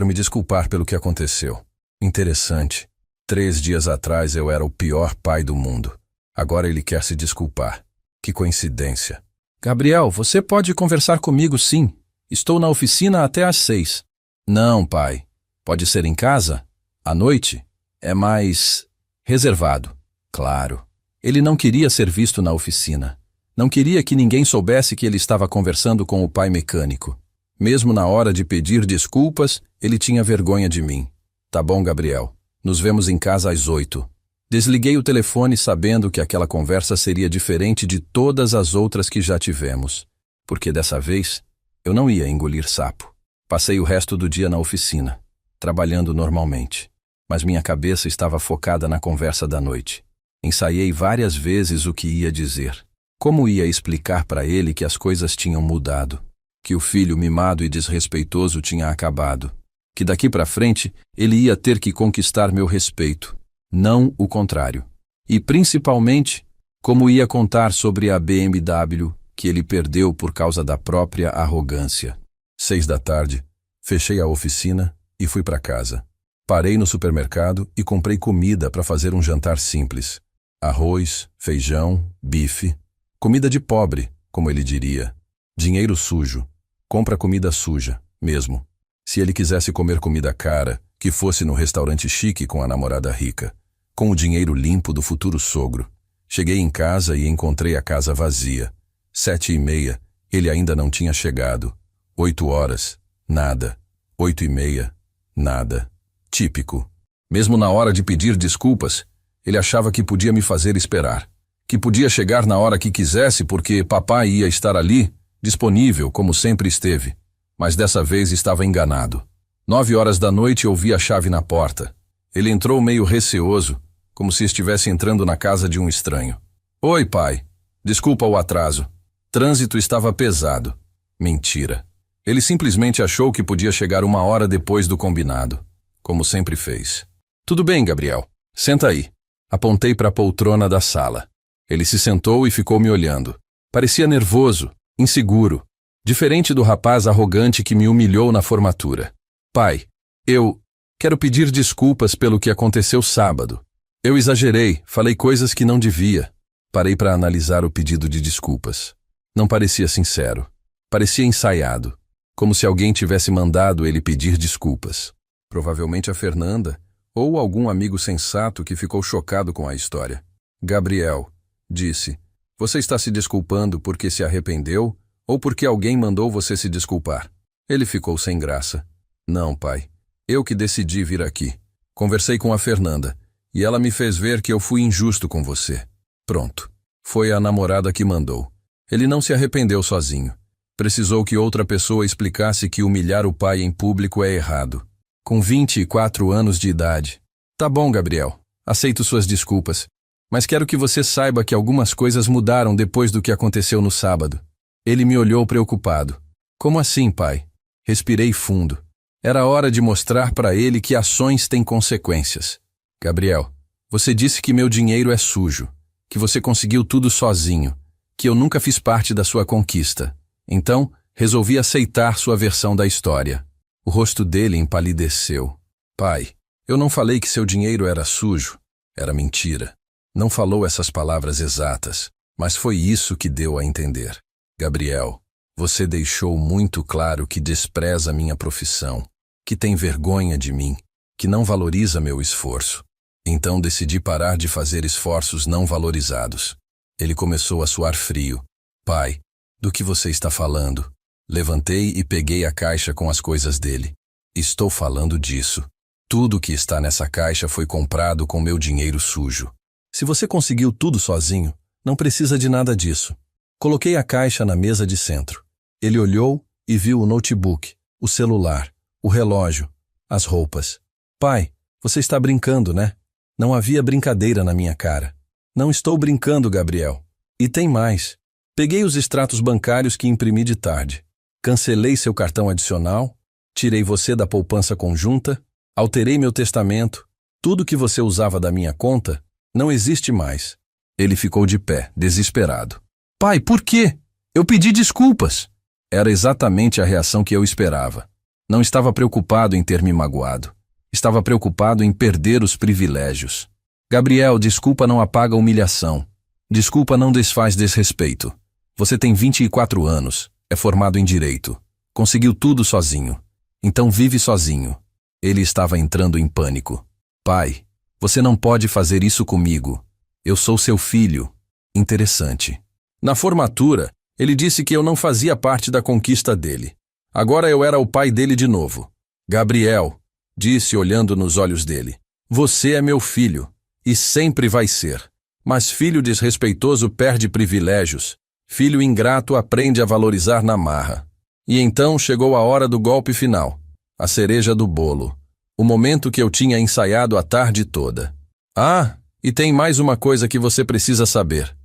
me desculpar pelo que aconteceu. Interessante. 3 dias atrás eu era o pior pai do mundo. Agora ele quer se desculpar. Que coincidência. Gabriel, você pode conversar comigo sim. Estou na oficina até às 6. Não, pai. Pode ser em casa? À noite? É mais reservado. Claro. Ele não queria ser visto na oficina. Não queria que ninguém soubesse que ele estava conversando com o pai mecânico. Mesmo na hora de pedir desculpas, ele tinha vergonha de mim. Tá bom, Gabriel. Nos vemos em casa às 8. Desliguei o telefone sabendo que aquela conversa seria diferente de todas as outras que já tivemos. Porque dessa vez, eu não ia engolir sapo. Passei o resto do dia na oficina, trabalhando normalmente. Mas minha cabeça estava focada na conversa da noite. Ensaiei várias vezes o que ia dizer. Como ia explicar para ele que as coisas tinham mudado, que o filho mimado e desrespeitoso tinha acabado, que daqui para frente ele ia ter que conquistar meu respeito, não o contrário. E principalmente, como ia contar sobre a BMW que ele perdeu por causa da própria arrogância. 6 da tarde, fechei a oficina e fui para casa. Parei no supermercado e comprei comida para fazer um jantar simples. Arroz, feijão, bife. Comida de pobre, como ele diria. Dinheiro sujo. Compra comida suja, mesmo. Se ele quisesse comer comida cara, que fosse no restaurante chique com a namorada rica. Com o dinheiro limpo do futuro sogro. Cheguei em casa e encontrei a casa vazia. 7h30, ele ainda não tinha chegado. 8 horas, nada. 8h30, nada. Típico. Mesmo na hora de pedir desculpas, ele achava que podia me fazer esperar. Que podia chegar na hora que quisesse porque papai ia estar ali, disponível, como sempre esteve. Mas dessa vez estava enganado. 9 horas da noite ouvi a chave na porta. Ele entrou meio receoso, como se estivesse entrando na casa de um estranho. Oi, pai. Desculpa o atraso. Trânsito estava pesado. Mentira. Ele simplesmente achou que podia chegar 1 hora depois do combinado, como sempre fez. Tudo bem, Gabriel. Senta aí. Apontei para a poltrona da sala. Ele se sentou e ficou me olhando. Parecia nervoso, inseguro, diferente do rapaz arrogante que me humilhou na formatura. Pai, eu quero pedir desculpas pelo que aconteceu sábado. Eu exagerei, falei coisas que não devia. Parei para analisar o pedido de desculpas. Não parecia sincero. Parecia ensaiado, como se alguém tivesse mandado ele pedir desculpas. Provavelmente a Fernanda, ou algum amigo sensato que ficou chocado com a história. Gabriel, disse, você está se desculpando porque se arrependeu ou porque alguém mandou você se desculpar? Ele ficou sem graça. Não, pai. Eu que decidi vir aqui. Conversei com a Fernanda e ela me fez ver que eu fui injusto com você. Pronto. Foi a namorada que mandou. Ele não se arrependeu sozinho. Precisou que outra pessoa explicasse que humilhar o pai em público é errado. Com 24 anos de idade. Tá bom, Gabriel. Aceito suas desculpas. Mas quero que você saiba que algumas coisas mudaram depois do que aconteceu no sábado. Ele me olhou preocupado. Como assim, pai? Respirei fundo. Era hora de mostrar para ele que ações têm consequências. Gabriel, você disse que meu dinheiro é sujo, que você conseguiu tudo sozinho, que eu nunca fiz parte da sua conquista. Então, resolvi aceitar sua versão da história. O rosto dele empalideceu. Pai, eu não falei que seu dinheiro era sujo. Era mentira. Não falou essas palavras exatas, mas foi isso que deu a entender. Gabriel, você deixou muito claro que despreza minha profissão, que tem vergonha de mim, que não valoriza meu esforço. Então decidi parar de fazer esforços não valorizados. Ele começou a suar frio. Pai, do que você está falando? Levantei e peguei a caixa com as coisas dele. Estou falando disso. Tudo que está nessa caixa foi comprado com meu dinheiro sujo. Se você conseguiu tudo sozinho, não precisa de nada disso. Coloquei a caixa na mesa de centro. Ele olhou e viu o notebook, o celular, o relógio, as roupas. Pai, você está brincando, né? Não havia brincadeira na minha cara. Não estou brincando, Gabriel. E tem mais. Peguei os extratos bancários que imprimi de tarde. Cancelei seu cartão adicional, tirei você da poupança conjunta, alterei meu testamento. Tudo que você usava da minha conta não existe mais. Ele ficou de pé, desesperado. Pai, por quê? Eu pedi desculpas. Era exatamente a reação que eu esperava. Não estava preocupado em ter me magoado. Estava preocupado em perder os privilégios. Gabriel, desculpa não apaga a humilhação. Desculpa não desfaz desrespeito. Você tem 24 anos, é formado em direito. Conseguiu tudo sozinho. Então vive sozinho. Ele estava entrando em pânico. Pai, você não pode fazer isso comigo. Eu sou seu filho. Interessante. Na formatura, ele disse que eu não fazia parte da conquista dele. Agora eu era o pai dele de novo. Gabriel, disse olhando nos olhos dele, você é meu filho, e sempre vai ser. Mas filho desrespeitoso perde privilégios. Filho ingrato aprende a valorizar na marra. E então chegou a hora do golpe final, a cereja do bolo, o momento que eu tinha ensaiado a tarde toda. Ah, e tem mais uma coisa que você precisa saber.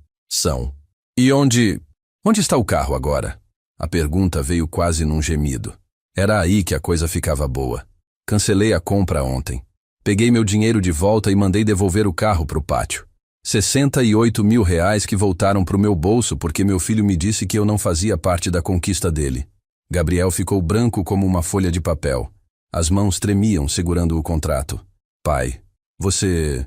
E onde está o carro agora? A pergunta veio quase num gemido. Era aí que a coisa ficava boa. Cancelei a compra ontem. Peguei meu dinheiro de volta e mandei devolver o carro para o pátio. 68 mil reais que voltaram para o meu bolso porque meu filho me disse que eu não fazia parte da conquista dele. Gabriel ficou branco como uma folha de papel. As mãos tremiam segurando o contrato. Pai, você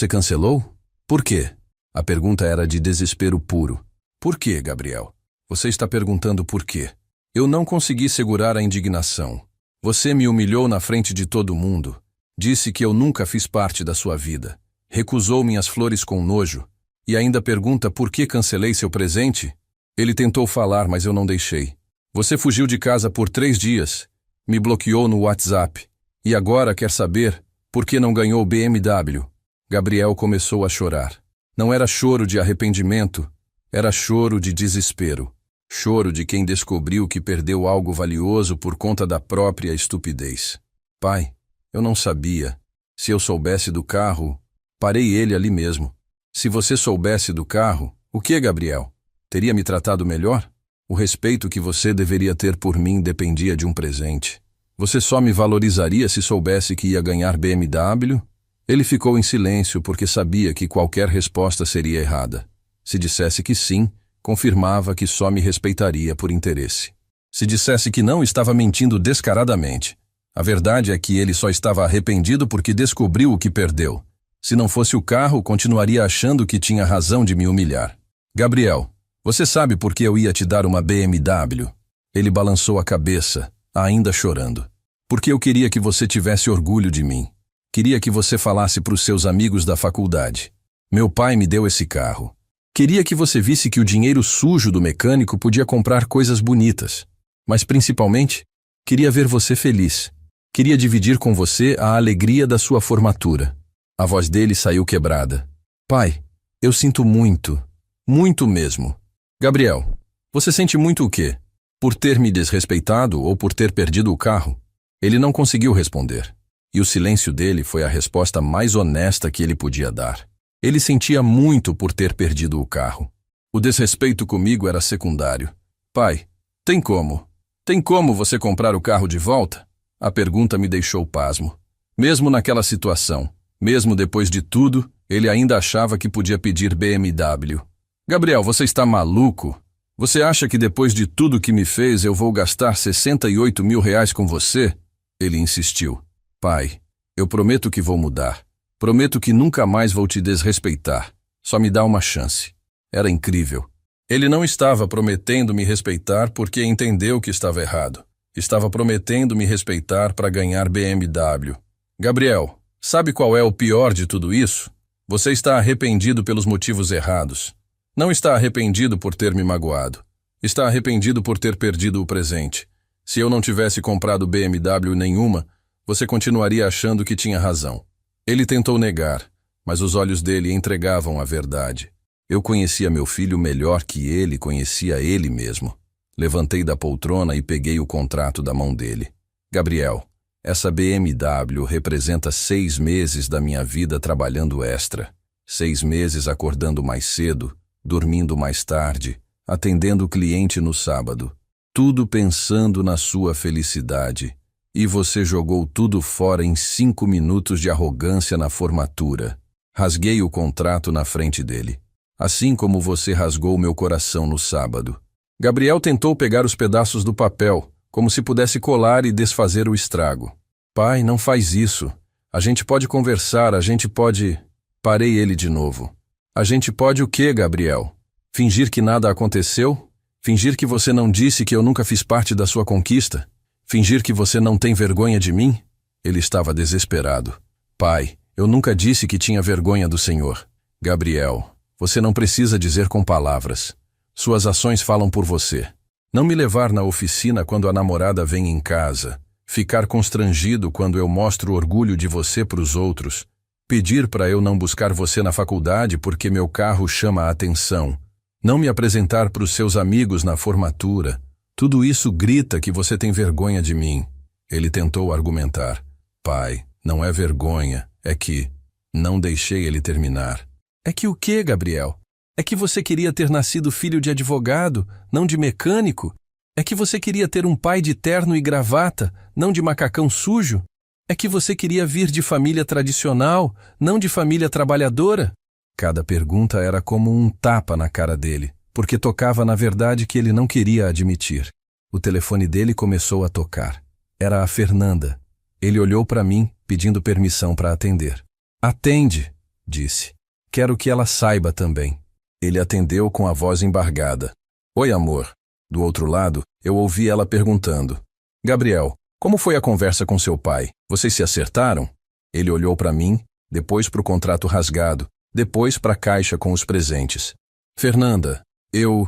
cancelou? Por quê? A pergunta era de desespero puro. Por quê, Gabriel? Você está perguntando por quê? Eu não consegui segurar a indignação. Você me humilhou na frente de todo mundo. Disse que eu nunca fiz parte da sua vida. Recusou minhas flores com nojo. E ainda pergunta por que cancelei seu presente? Ele tentou falar, mas eu não deixei. Você fugiu de casa por 3 dias. Me bloqueou no WhatsApp. E agora quer saber por que não ganhou o BMW. Gabriel começou a chorar. Não era choro de arrependimento. Era choro de desespero. Choro de quem descobriu que perdeu algo valioso por conta da própria estupidez. Pai, eu não sabia. Se eu soubesse do carro, parei ele ali mesmo. Se você soubesse do carro, O que, Gabriel? Teria me tratado melhor? O respeito que você deveria ter por mim dependia de um presente. Você só me valorizaria se soubesse que ia ganhar BMW? Ele ficou em silêncio porque sabia que qualquer resposta seria errada. Se dissesse que sim, confirmava que só me respeitaria por interesse. Se dissesse que não, estava mentindo descaradamente. A verdade é que ele só estava arrependido porque descobriu o que perdeu. Se não fosse o carro, continuaria achando que tinha razão de me humilhar. Gabriel, você sabe por que eu ia te dar uma BMW? Ele balançou a cabeça, ainda chorando. Porque eu queria que você tivesse orgulho de mim. Queria que você falasse para os seus amigos da faculdade. Meu pai me deu esse carro. Queria que você visse que o dinheiro sujo do mecânico podia comprar coisas bonitas. Mas principalmente, queria ver você feliz. Queria dividir com você a alegria da sua formatura. A voz dele saiu quebrada. Pai, eu sinto muito, muito mesmo. Gabriel, você sente muito o quê? Por ter me desrespeitado ou por ter perdido o carro? Ele não conseguiu responder. E o silêncio dele foi a resposta mais honesta que ele podia dar. Ele sentia muito por ter perdido o carro. O desrespeito comigo era secundário. Pai, tem como você comprar o carro de volta? A pergunta me deixou pasmo. Mesmo naquela situação, mesmo depois de tudo, ele ainda achava que podia pedir BMW. Gabriel, você está maluco? Você acha que depois de tudo que me fez eu vou gastar 68 mil reais com você? Ele insistiu. Pai, eu prometo que vou mudar. Prometo que nunca mais vou te desrespeitar. Só me dá uma chance. Era incrível. Ele não estava prometendo me respeitar porque entendeu que estava errado. Estava prometendo me respeitar para ganhar BMW. Gabriel, sabe qual é o pior de tudo isso? Você está arrependido pelos motivos errados. Não está arrependido por ter me magoado. Está arrependido por ter perdido o presente. Se eu não tivesse comprado BMW nenhuma, você continuaria achando que tinha razão. Ele tentou negar, mas os olhos dele entregavam a verdade. Eu conhecia meu filho melhor que ele conhecia ele mesmo. Levantei da poltrona e peguei o contrato da mão dele. Gabriel, essa BMW representa 6 meses da minha vida trabalhando extra. 6 meses acordando mais cedo, dormindo mais tarde, atendendo o cliente no sábado. Tudo pensando na sua felicidade. E você jogou tudo fora em 5 minutos de arrogância na formatura. Rasguei o contrato na frente dele. Assim como você rasgou meu coração no sábado. Gabriel tentou pegar os pedaços do papel, como se pudesse colar e desfazer o estrago. Pai, não faz isso. A gente pode conversar, a gente pode... Parei ele de novo. A gente pode o quê, Gabriel? Fingir que nada aconteceu? Fingir que você não disse que eu nunca fiz parte da sua conquista? Fingir que você não tem vergonha de mim? Ele estava desesperado. Pai, eu nunca disse que tinha vergonha do Senhor. Gabriel, você não precisa dizer com palavras. Suas ações falam por você. Não me levar na oficina quando a namorada vem em casa. Ficar constrangido quando eu mostro orgulho de você para os outros. Pedir para eu não buscar você na faculdade porque meu carro chama a atenção. Não me apresentar para os seus amigos na formatura. Tudo isso grita que você tem vergonha de mim. Ele tentou argumentar. Pai, não é vergonha, é que... Não deixei ele terminar. É que o quê, Gabriel? É que você queria ter nascido filho de advogado, não de mecânico? É que você queria ter um pai de terno e gravata, não de macacão sujo? É que você queria vir de família tradicional, não de família trabalhadora? Cada pergunta era como um tapa na cara dele, porque tocava na verdade que ele não queria admitir. O telefone dele começou a tocar. Era a Fernanda. Ele olhou para mim, pedindo permissão para atender. Atende, disse. Quero que ela saiba também. Ele atendeu com a voz embargada. Oi, amor. Do outro lado, eu ouvi ela perguntando. Gabriel, como foi a conversa com seu pai? Vocês se acertaram? Ele olhou para mim, depois para o contrato rasgado, depois para a caixa com os presentes. Fernanda, eu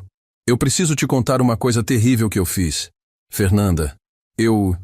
preciso te contar uma coisa terrível que eu fiz. Fernanda, eu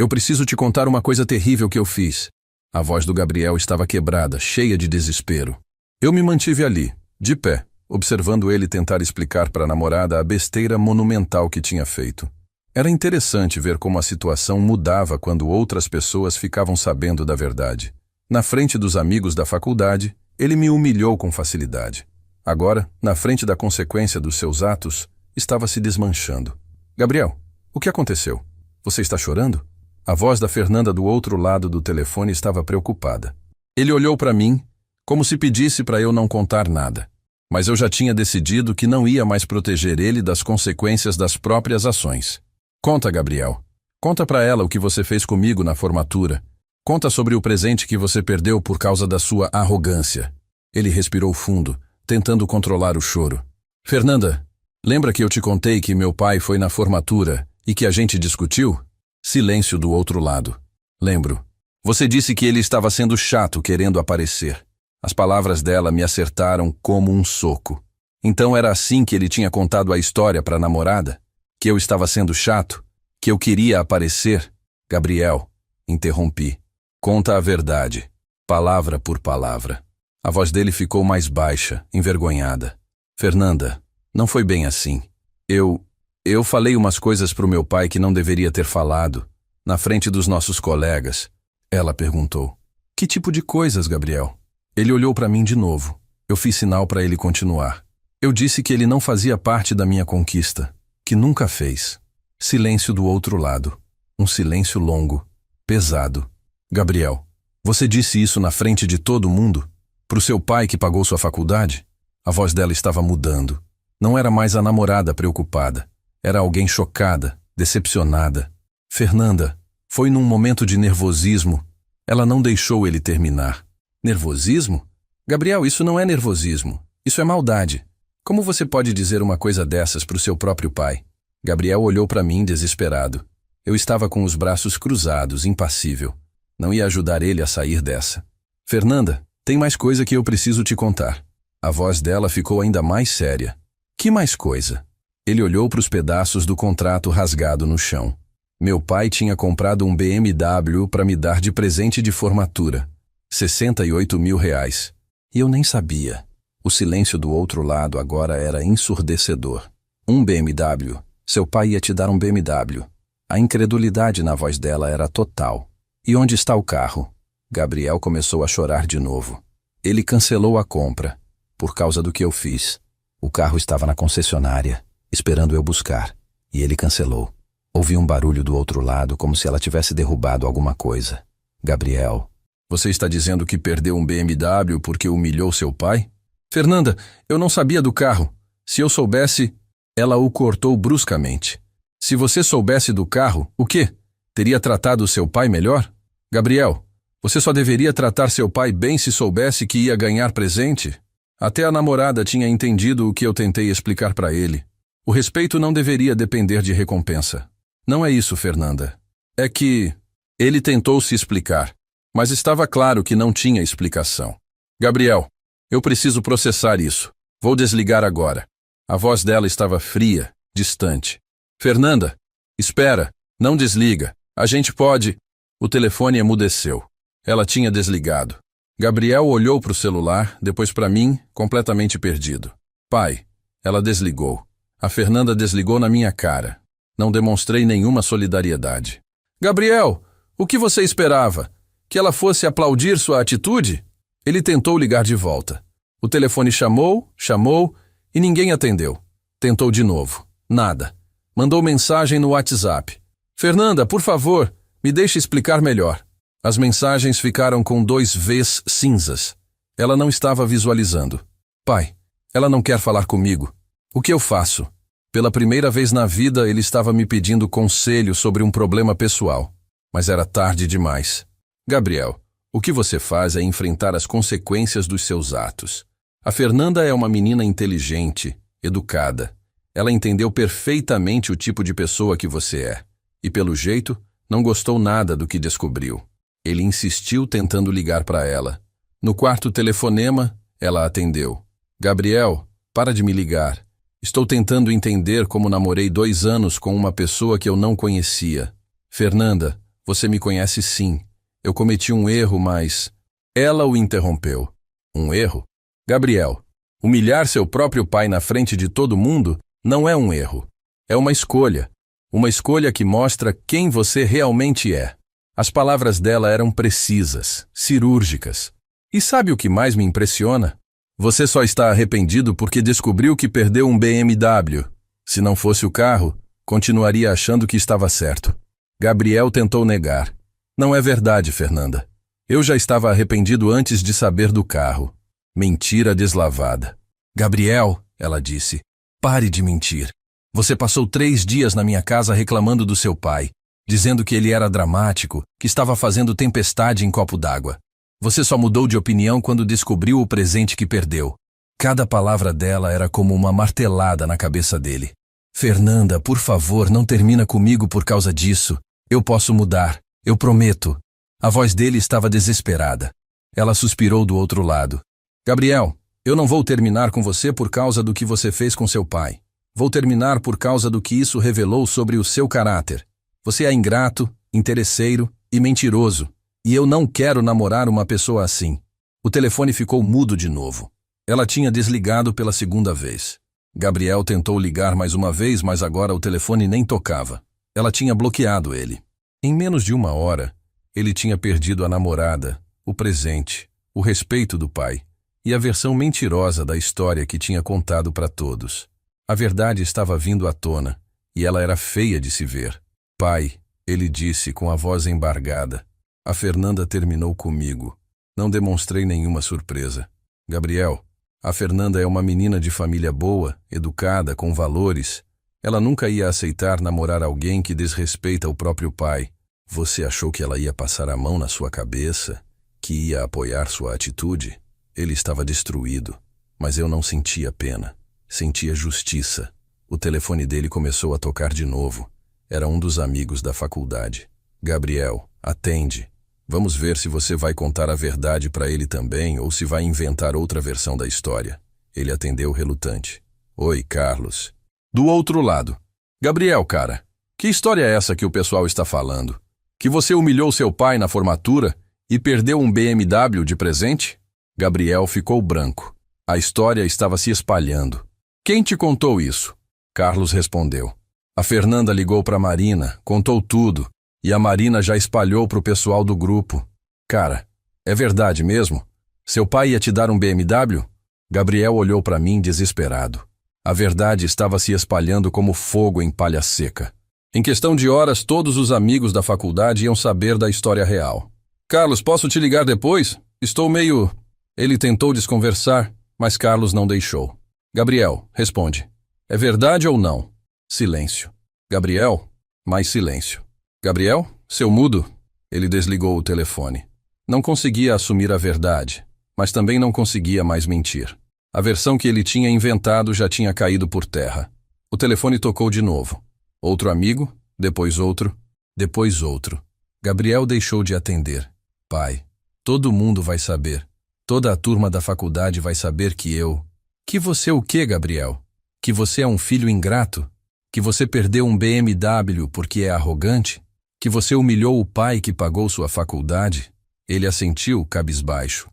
preciso te contar uma coisa terrível que eu fiz. A voz do Gabriel estava quebrada, cheia de desespero. Eu me mantive ali, de pé, observando ele tentar explicar para a namorada a besteira monumental que tinha feito. Era interessante ver como a situação mudava quando outras pessoas ficavam sabendo da verdade. Na frente dos amigos da faculdade, ele me humilhou com facilidade. agora, na frente da consequência dos seus atos, estava se desmanchando. Gabriel, o que aconteceu? Você está chorando? A voz da Fernanda do outro lado do telefone estava preocupada. Ele olhou para mim, como se pedisse para eu não contar nada. Mas eu já tinha decidido que não ia mais proteger ele das consequências das próprias ações. Conta, Gabriel. Conta para ela o que você fez comigo na formatura. Conta sobre o presente que você perdeu por causa da sua arrogância. Ele respirou fundo, tentando controlar o choro. Fernanda, lembra que eu te contei que meu pai foi na formatura e que a gente discutiu? Silêncio do outro lado. Lembro. Você disse que ele estava sendo chato querendo aparecer. As palavras dela me acertaram como um soco. Então era assim que ele tinha contado a história para a namorada? Que eu estava sendo chato? Que eu queria aparecer? Gabriel, interrompi. Conta a verdade, palavra por palavra. A voz dele ficou mais baixa, envergonhada. Fernanda, não foi bem assim. Eu falei umas coisas pro meu pai que não deveria ter falado, na frente dos nossos colegas. Ela perguntou. Que tipo de coisas, Gabriel? Ele olhou para mim de novo. Eu fiz sinal para ele continuar. Eu disse que ele não fazia parte da minha conquista, que nunca fez. Silêncio do outro lado. Um silêncio longo, pesado. Gabriel, você disse isso na frente de todo mundo? Pro seu pai que pagou sua faculdade? A voz dela estava mudando. Não era mais a namorada preocupada. Era alguém chocada, decepcionada. Fernanda, foi num momento de nervosismo. Ela não deixou ele terminar. Nervosismo? Gabriel, isso não é nervosismo. Isso é maldade. Como você pode dizer uma coisa dessas pro seu próprio pai? Gabriel olhou para mim desesperado. Eu estava com os braços cruzados, impassível. Não ia ajudar ele a sair dessa. Fernanda, tem mais coisa que eu preciso te contar. A voz dela ficou ainda mais séria. Que mais coisa? Ele olhou para os pedaços do contrato rasgado no chão. Meu pai tinha comprado um BMW para me dar de presente de formatura. 68 mil reais. E eu nem sabia. O silêncio do outro lado agora era ensurdecedor. Um BMW. Seu pai ia te dar um BMW. A incredulidade na voz dela era total. E onde está o carro? Gabriel começou a chorar de novo. Ele cancelou a compra, por causa do que eu fiz. O carro estava na concessionária, esperando eu buscar, e ele cancelou. Ouvi um barulho do outro lado, como se ela tivesse derrubado alguma coisa. Gabriel, você está dizendo que perdeu um BMW porque humilhou seu pai? Fernanda, eu não sabia do carro. Se eu soubesse... Ela o cortou bruscamente. Se você soubesse do carro, o quê? Teria tratado seu pai melhor? Gabriel, você só deveria tratar seu pai bem se soubesse que ia ganhar presente? Até a namorada tinha entendido o que eu tentei explicar para ele. O respeito não deveria depender de recompensa. Não é isso, Fernanda. É que... Ele tentou se explicar, mas estava claro que não tinha explicação. Gabriel, eu preciso processar isso. Vou desligar agora. A voz dela estava fria, distante. Fernanda, espera, não desliga. A gente pode... O telefone emudeceu. Ela tinha desligado. Gabriel olhou para o celular, depois para mim, completamente perdido. Pai, ela desligou. A Fernanda desligou na minha cara. Não demonstrei nenhuma solidariedade. Gabriel, o que você esperava? Que ela fosse aplaudir sua atitude? Ele tentou ligar de volta. O telefone chamou e ninguém atendeu. Tentou de novo. Nada. Mandou mensagem no WhatsApp. Fernanda, por favor, me deixe explicar melhor. As mensagens ficaram com 2 Vs cinzas. Ela não estava visualizando. Pai, ela não quer falar comigo. O que eu faço? Pela primeira vez na vida, ele estava me pedindo conselho sobre um problema pessoal. Mas era tarde demais. Gabriel, o que você faz é enfrentar as consequências dos seus atos. A Fernanda é uma menina inteligente, educada. Ela entendeu perfeitamente o tipo de pessoa que você é. E, pelo jeito, não gostou nada do que descobriu. Ele insistiu tentando ligar para ela. No quarto telefonema, ela atendeu. Gabriel, para de me ligar. Estou tentando entender como namorei 2 anos com uma pessoa que eu não conhecia. Fernanda, você me conhece sim. Eu cometi um erro, mas... Ela o interrompeu. Um erro? Gabriel, humilhar seu próprio pai na frente de todo mundo não é um erro. É uma escolha. Uma escolha que mostra quem você realmente é. As palavras dela eram precisas, cirúrgicas. E sabe o que mais me impressiona? Você só está arrependido porque descobriu que perdeu um BMW. Se não fosse o carro, continuaria achando que estava certo. Gabriel tentou negar. Não é verdade, Fernanda. Eu já estava arrependido antes de saber do carro. Mentira deslavada. Gabriel, ela disse, pare de mentir. Você passou 3 dias na minha casa reclamando do seu pai, dizendo que ele era dramático, que estava fazendo tempestade em copo d'água. Você só mudou de opinião quando descobriu o presente que perdeu. Cada palavra dela era como uma martelada na cabeça dele. Fernanda, por favor, não termina comigo por causa disso. Eu posso mudar, eu prometo. A voz dele estava desesperada. Ela suspirou do outro lado. Gabriel, eu não vou terminar com você por causa do que você fez com seu pai. Vou terminar por causa do que isso revelou sobre o seu caráter. Você é ingrato, interesseiro e mentiroso. E eu não quero namorar uma pessoa assim. O telefone ficou mudo de novo. Ela tinha desligado pela segunda vez. Gabriel tentou ligar mais uma vez, mas agora o telefone nem tocava. Ela tinha bloqueado ele. Em menos de 1 hora, ele tinha perdido a namorada, o presente, o respeito do pai e a versão mentirosa da história que tinha contado para todos. A verdade estava vindo à tona e ela era feia de se ver. Pai, ele disse com a voz embargada. A Fernanda terminou comigo. Não demonstrei nenhuma surpresa. Gabriel, a Fernanda é uma menina de família boa, educada, com valores. Ela nunca ia aceitar namorar alguém que desrespeita o próprio pai. Você achou que ela ia passar a mão na sua cabeça? Que ia apoiar sua atitude? Ele estava destruído, mas eu não sentia pena. Sentia justiça. O telefone dele começou a tocar de novo. Era um dos amigos da faculdade. Gabriel, atende. Vamos ver se você vai contar a verdade para ele também ou se vai inventar outra versão da história. Ele atendeu relutante. Oi, Carlos. Do outro lado. Gabriel, cara, que história é essa que o pessoal está falando? Que você humilhou seu pai na formatura e perdeu um BMW de presente? Gabriel ficou branco. A história estava se espalhando. Quem te contou isso? Carlos respondeu. A Fernanda ligou para Marina, contou tudo. E a Marina já espalhou para o pessoal do grupo. Cara, é verdade mesmo? Seu pai ia te dar um BMW? Gabriel olhou para mim desesperado. A verdade estava se espalhando como fogo em palha seca. Em questão de horas, todos os amigos da faculdade iam saber da história real. Carlos, posso te ligar depois? Estou meio... Ele tentou desconversar, mas Carlos não deixou. Gabriel, responde. É verdade ou não? Silêncio. Gabriel, mais silêncio. Gabriel, seu mudo? Ele desligou o telefone. Não conseguia assumir a verdade, mas também não conseguia mais mentir. A versão que ele tinha inventado já tinha caído por terra. O telefone tocou de novo. Outro amigo, depois outro, depois outro. Gabriel deixou de atender. Pai, todo mundo vai saber. Toda a turma da faculdade vai saber que eu... Que você o quê, Gabriel? Que você é um filho ingrato? Que você perdeu um BMW porque é arrogante? Que você humilhou o pai que pagou sua faculdade? Ele assentiu, cabisbaixo.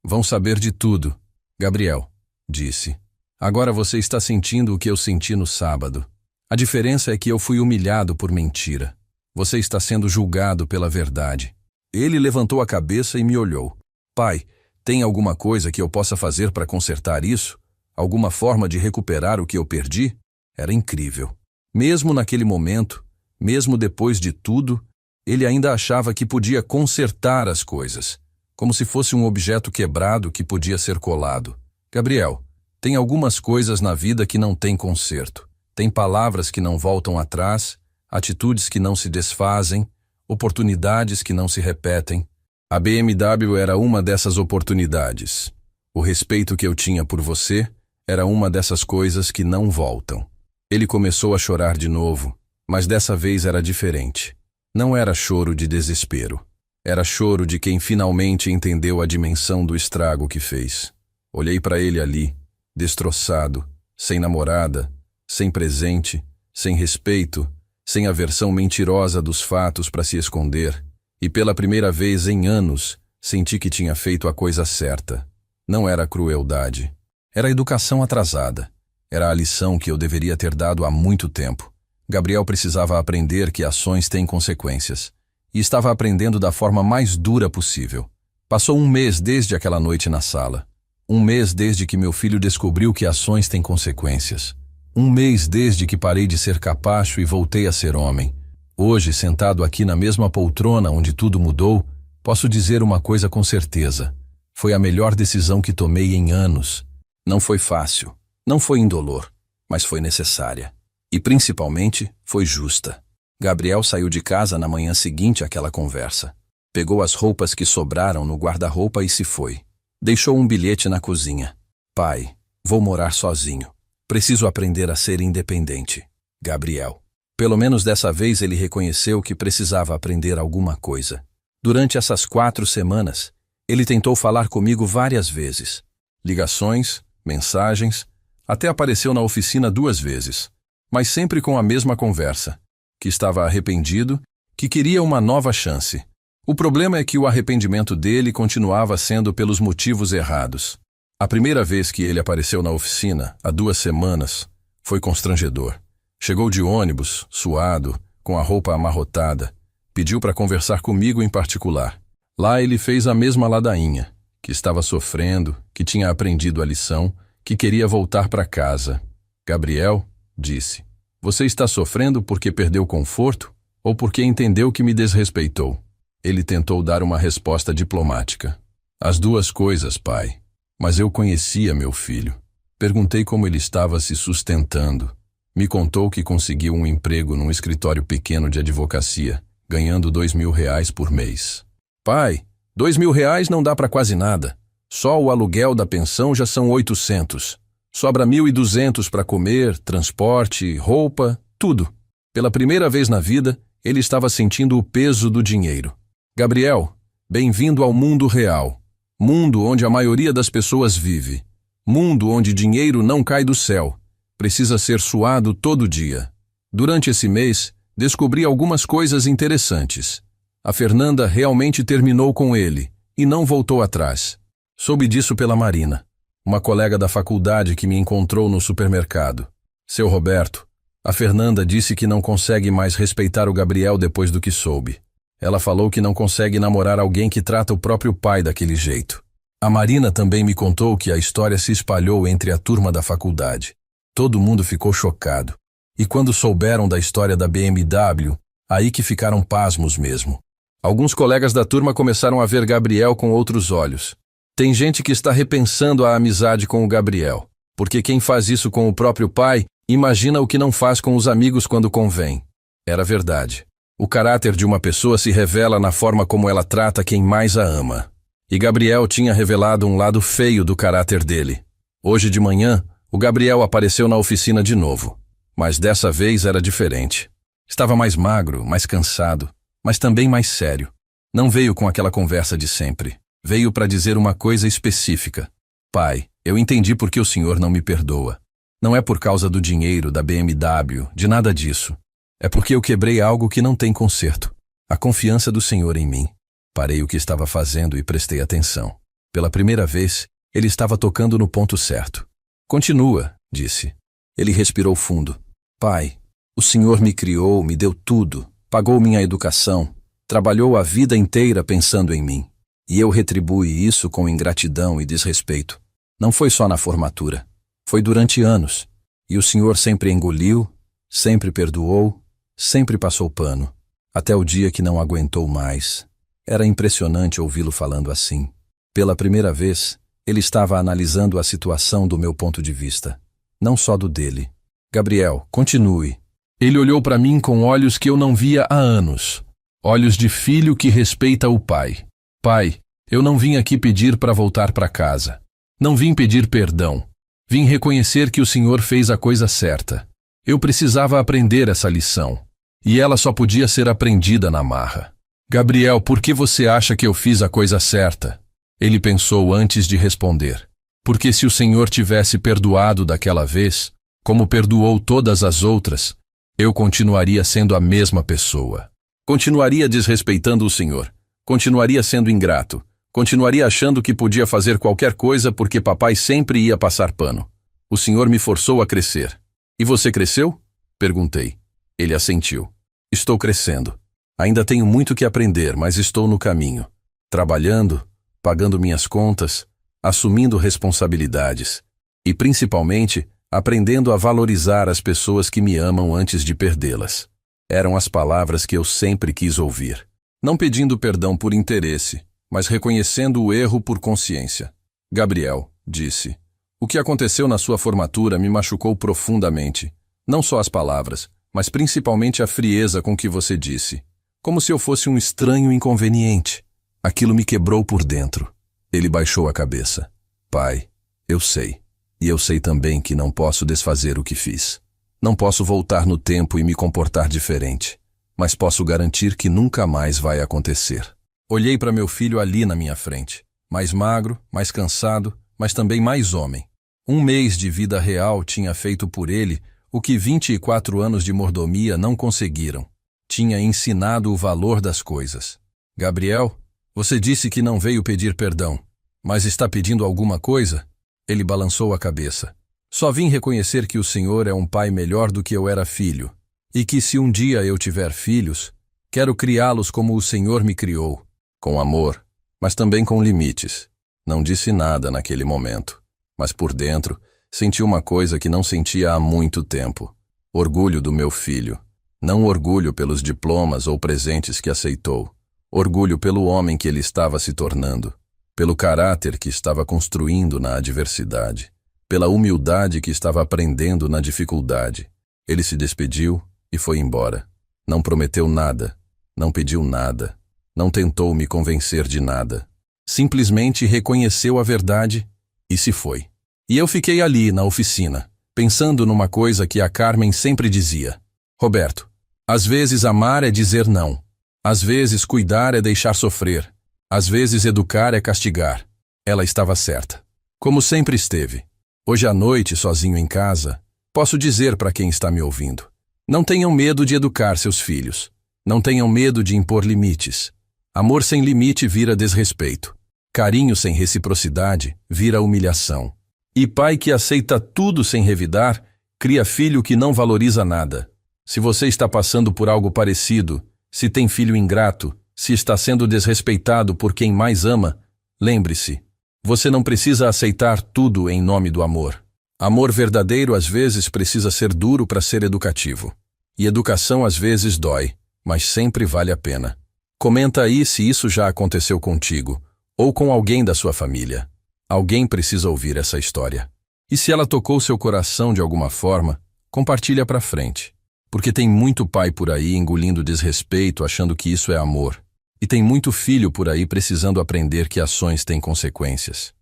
Vão saber de tudo. Gabriel, disse. Agora você está sentindo o que eu senti no sábado. A diferença é que eu fui humilhado por mentira. Você está sendo julgado pela verdade. Ele levantou a cabeça e me olhou. Pai, tem alguma coisa que eu possa fazer para consertar isso? Alguma forma de recuperar o que eu perdi? Era incrível. Mesmo naquele momento, mesmo depois de tudo, ele ainda achava que podia consertar as coisas, como se fosse um objeto quebrado que podia ser colado. Gabriel, tem algumas coisas na vida que não têm conserto. Tem palavras que não voltam atrás, atitudes que não se desfazem, oportunidades que não se repetem. A BMW era uma dessas oportunidades. O respeito que eu tinha por você era uma dessas coisas que não voltam. Ele começou a chorar de novo, mas dessa vez era diferente. Não era choro de desespero. Era choro de quem finalmente entendeu a dimensão do estrago que fez. Olhei para ele ali, destroçado, sem namorada, sem presente, sem respeito, sem a versão mentirosa dos fatos para se esconder, e pela primeira vez em anos senti que tinha feito a coisa certa. Não era crueldade. Era educação atrasada. Era a lição que eu deveria ter dado há muito tempo. Gabriel precisava aprender que ações têm consequências. E estava aprendendo da forma mais dura possível. Passou um mês desde aquela noite na sala. Um mês desde que meu filho descobriu que ações têm consequências. Um mês desde que parei de ser capacho e voltei a ser homem. Hoje, sentado aqui na mesma poltrona onde tudo mudou, posso dizer uma coisa com certeza. Foi a melhor decisão que tomei em anos. Não foi fácil, não foi indolor, mas foi necessária. E principalmente, foi justa. Gabriel saiu de casa na manhã seguinte àquela conversa. Pegou as roupas que sobraram no guarda-roupa e se foi. Deixou um bilhete na cozinha. Pai, vou morar sozinho. Preciso aprender a ser independente. Gabriel. Pelo menos dessa vez ele reconheceu que precisava aprender alguma coisa. Durante essas 4 semanas, ele tentou falar comigo várias vezes. Ligações, mensagens, até apareceu na oficina 2 vezes. Mas sempre com a mesma conversa. Que estava arrependido, que queria uma nova chance. O problema é que o arrependimento dele continuava sendo pelos motivos errados. A primeira vez que ele apareceu na oficina, há 2 semanas, foi constrangedor. Chegou de ônibus, suado, com a roupa amarrotada. Pediu para conversar comigo em particular. Lá ele fez a mesma ladainha, que estava sofrendo, que tinha aprendido a lição, que queria voltar para casa. Gabriel, disse, você está sofrendo porque perdeu conforto ou porque entendeu que me desrespeitou? Ele tentou dar uma resposta diplomática. As 2 coisas, pai. Mas eu conhecia meu filho. Perguntei como ele estava se sustentando. Me contou que conseguiu um emprego num escritório pequeno de advocacia, ganhando R$2.000 por mês. Pai, R$2.000 não dá para quase nada. Só o aluguel da pensão já são 800. Sobra 1.200 para comer, transporte, roupa, tudo. Pela primeira vez na vida, ele estava sentindo o peso do dinheiro. Gabriel, bem-vindo ao mundo real. Mundo onde a maioria das pessoas vive. Mundo onde dinheiro não cai do céu. Precisa ser suado todo dia. Durante esse mês, descobri algumas coisas interessantes. A Fernanda realmente terminou com ele e não voltou atrás. Soube disso pela Marina, uma colega da faculdade que me encontrou no supermercado. Seu Roberto, a Fernanda disse que não consegue mais respeitar o Gabriel depois do que soube. Ela falou que não consegue namorar alguém que trata o próprio pai daquele jeito. A Marina também me contou que a história se espalhou entre a turma da faculdade. Todo mundo ficou chocado. E quando souberam da história da BMW, aí que ficaram pasmos mesmo. Alguns colegas da turma começaram a ver Gabriel com outros olhos. Tem gente que está repensando a amizade com o Gabriel, porque quem faz isso com o próprio pai, imagina o que não faz com os amigos quando convém. Era verdade. O caráter de uma pessoa se revela na forma como ela trata quem mais a ama. E Gabriel tinha revelado um lado feio do caráter dele. Hoje de manhã, o Gabriel apareceu na oficina de novo. Mas dessa vez era diferente. Estava mais magro, mais cansado, mas também mais sério. Não veio com aquela conversa de sempre. Veio para dizer uma coisa específica. Pai, eu entendi por que o senhor não me perdoa. Não é por causa do dinheiro, da BMW, de nada disso. É porque eu quebrei algo que não tem conserto. A confiança do senhor em mim. Parei o que estava fazendo e prestei atenção. Pela primeira vez, ele estava tocando no ponto certo. Continua, disse. Ele respirou fundo. Pai, o senhor me criou, me deu tudo, pagou minha educação, trabalhou a vida inteira pensando em mim. E eu retribuí isso com ingratidão e desrespeito. Não foi só na formatura. Foi durante anos. E o senhor sempre engoliu, sempre perdoou, sempre passou pano. Até o dia que não aguentou mais. Era impressionante ouvi-lo falando assim. Pela primeira vez, ele estava analisando a situação do meu ponto de vista, não só do dele. Gabriel, continue. Ele olhou para mim com olhos que eu não via há anos. Olhos de filho que respeita o pai. Pai, eu não vim aqui pedir para voltar para casa. Não vim pedir perdão. Vim reconhecer que o senhor fez a coisa certa. Eu precisava aprender essa lição. E ela só podia ser aprendida na marra. Gabriel, por que você acha que eu fiz a coisa certa? Ele pensou antes de responder. Porque se o senhor tivesse perdoado daquela vez, como perdoou todas as outras, eu continuaria sendo a mesma pessoa. Continuaria desrespeitando o senhor. Continuaria sendo ingrato. Continuaria achando que podia fazer qualquer coisa porque papai sempre ia passar pano. O senhor me forçou a crescer. E você cresceu? Perguntei. Ele assentiu. Estou crescendo. Ainda tenho muito que aprender, mas estou no caminho. Trabalhando, pagando minhas contas, assumindo responsabilidades e, principalmente, aprendendo a valorizar as pessoas que me amam antes de perdê-las. Eram as palavras que eu sempre quis ouvir. Não pedindo perdão por interesse, mas reconhecendo o erro por consciência. Gabriel, disse, o que aconteceu na sua formatura me machucou profundamente. Não só as palavras, mas principalmente a frieza com que você disse. Como se eu fosse um estranho inconveniente. Aquilo me quebrou por dentro. Ele baixou a cabeça. Pai, eu sei. E eu sei também que não posso desfazer o que fiz. Não posso voltar no tempo e me comportar diferente. Mas posso garantir que nunca mais vai acontecer. Olhei para meu filho ali na minha frente. Mais magro, mais cansado, mas também mais homem. 1 mês de vida real tinha feito por ele o que 24 anos de mordomia não conseguiram. Tinha ensinado o valor das coisas. Gabriel, você disse que não veio pedir perdão, mas está pedindo alguma coisa? Ele balançou a cabeça. Só vim reconhecer que o Senhor é um pai melhor do que eu era filho, e que se um dia eu tiver filhos, quero criá-los como o Senhor me criou, com amor, mas também com limites. Não disse nada naquele momento, mas por dentro senti uma coisa que não sentia há muito tempo. Orgulho do meu filho. Não orgulho pelos diplomas ou presentes que aceitou. Orgulho pelo homem que ele estava se tornando. Pelo caráter que estava construindo na adversidade. Pela humildade que estava aprendendo na dificuldade. Ele se despediu e foi embora. Não prometeu nada. Não pediu nada. Não tentou me convencer de nada. Simplesmente reconheceu a verdade e se foi. E eu fiquei ali, na oficina, pensando numa coisa que a Carmen sempre dizia. Roberto, às vezes amar é dizer não. Às vezes cuidar é deixar sofrer. Às vezes educar é castigar. Ela estava certa. Como sempre esteve. Hoje à noite, sozinho em casa, posso dizer para quem está me ouvindo. Não tenham medo de educar seus filhos. Não tenham medo de impor limites. Amor sem limite vira desrespeito. Carinho sem reciprocidade vira humilhação. E pai que aceita tudo sem revidar, cria filho que não valoriza nada. Se você está passando por algo parecido, se tem filho ingrato, se está sendo desrespeitado por quem mais ama, lembre-se, você não precisa aceitar tudo em nome do amor. Amor verdadeiro às vezes precisa ser duro para ser educativo. E educação às vezes dói, mas sempre vale a pena. Comenta aí se isso já aconteceu contigo, ou com alguém da sua família. Alguém precisa ouvir essa história. E se ela tocou seu coração de alguma forma, compartilha pra frente. Porque tem muito pai por aí engolindo desrespeito, achando que isso é amor. E tem muito filho por aí precisando aprender que ações têm consequências.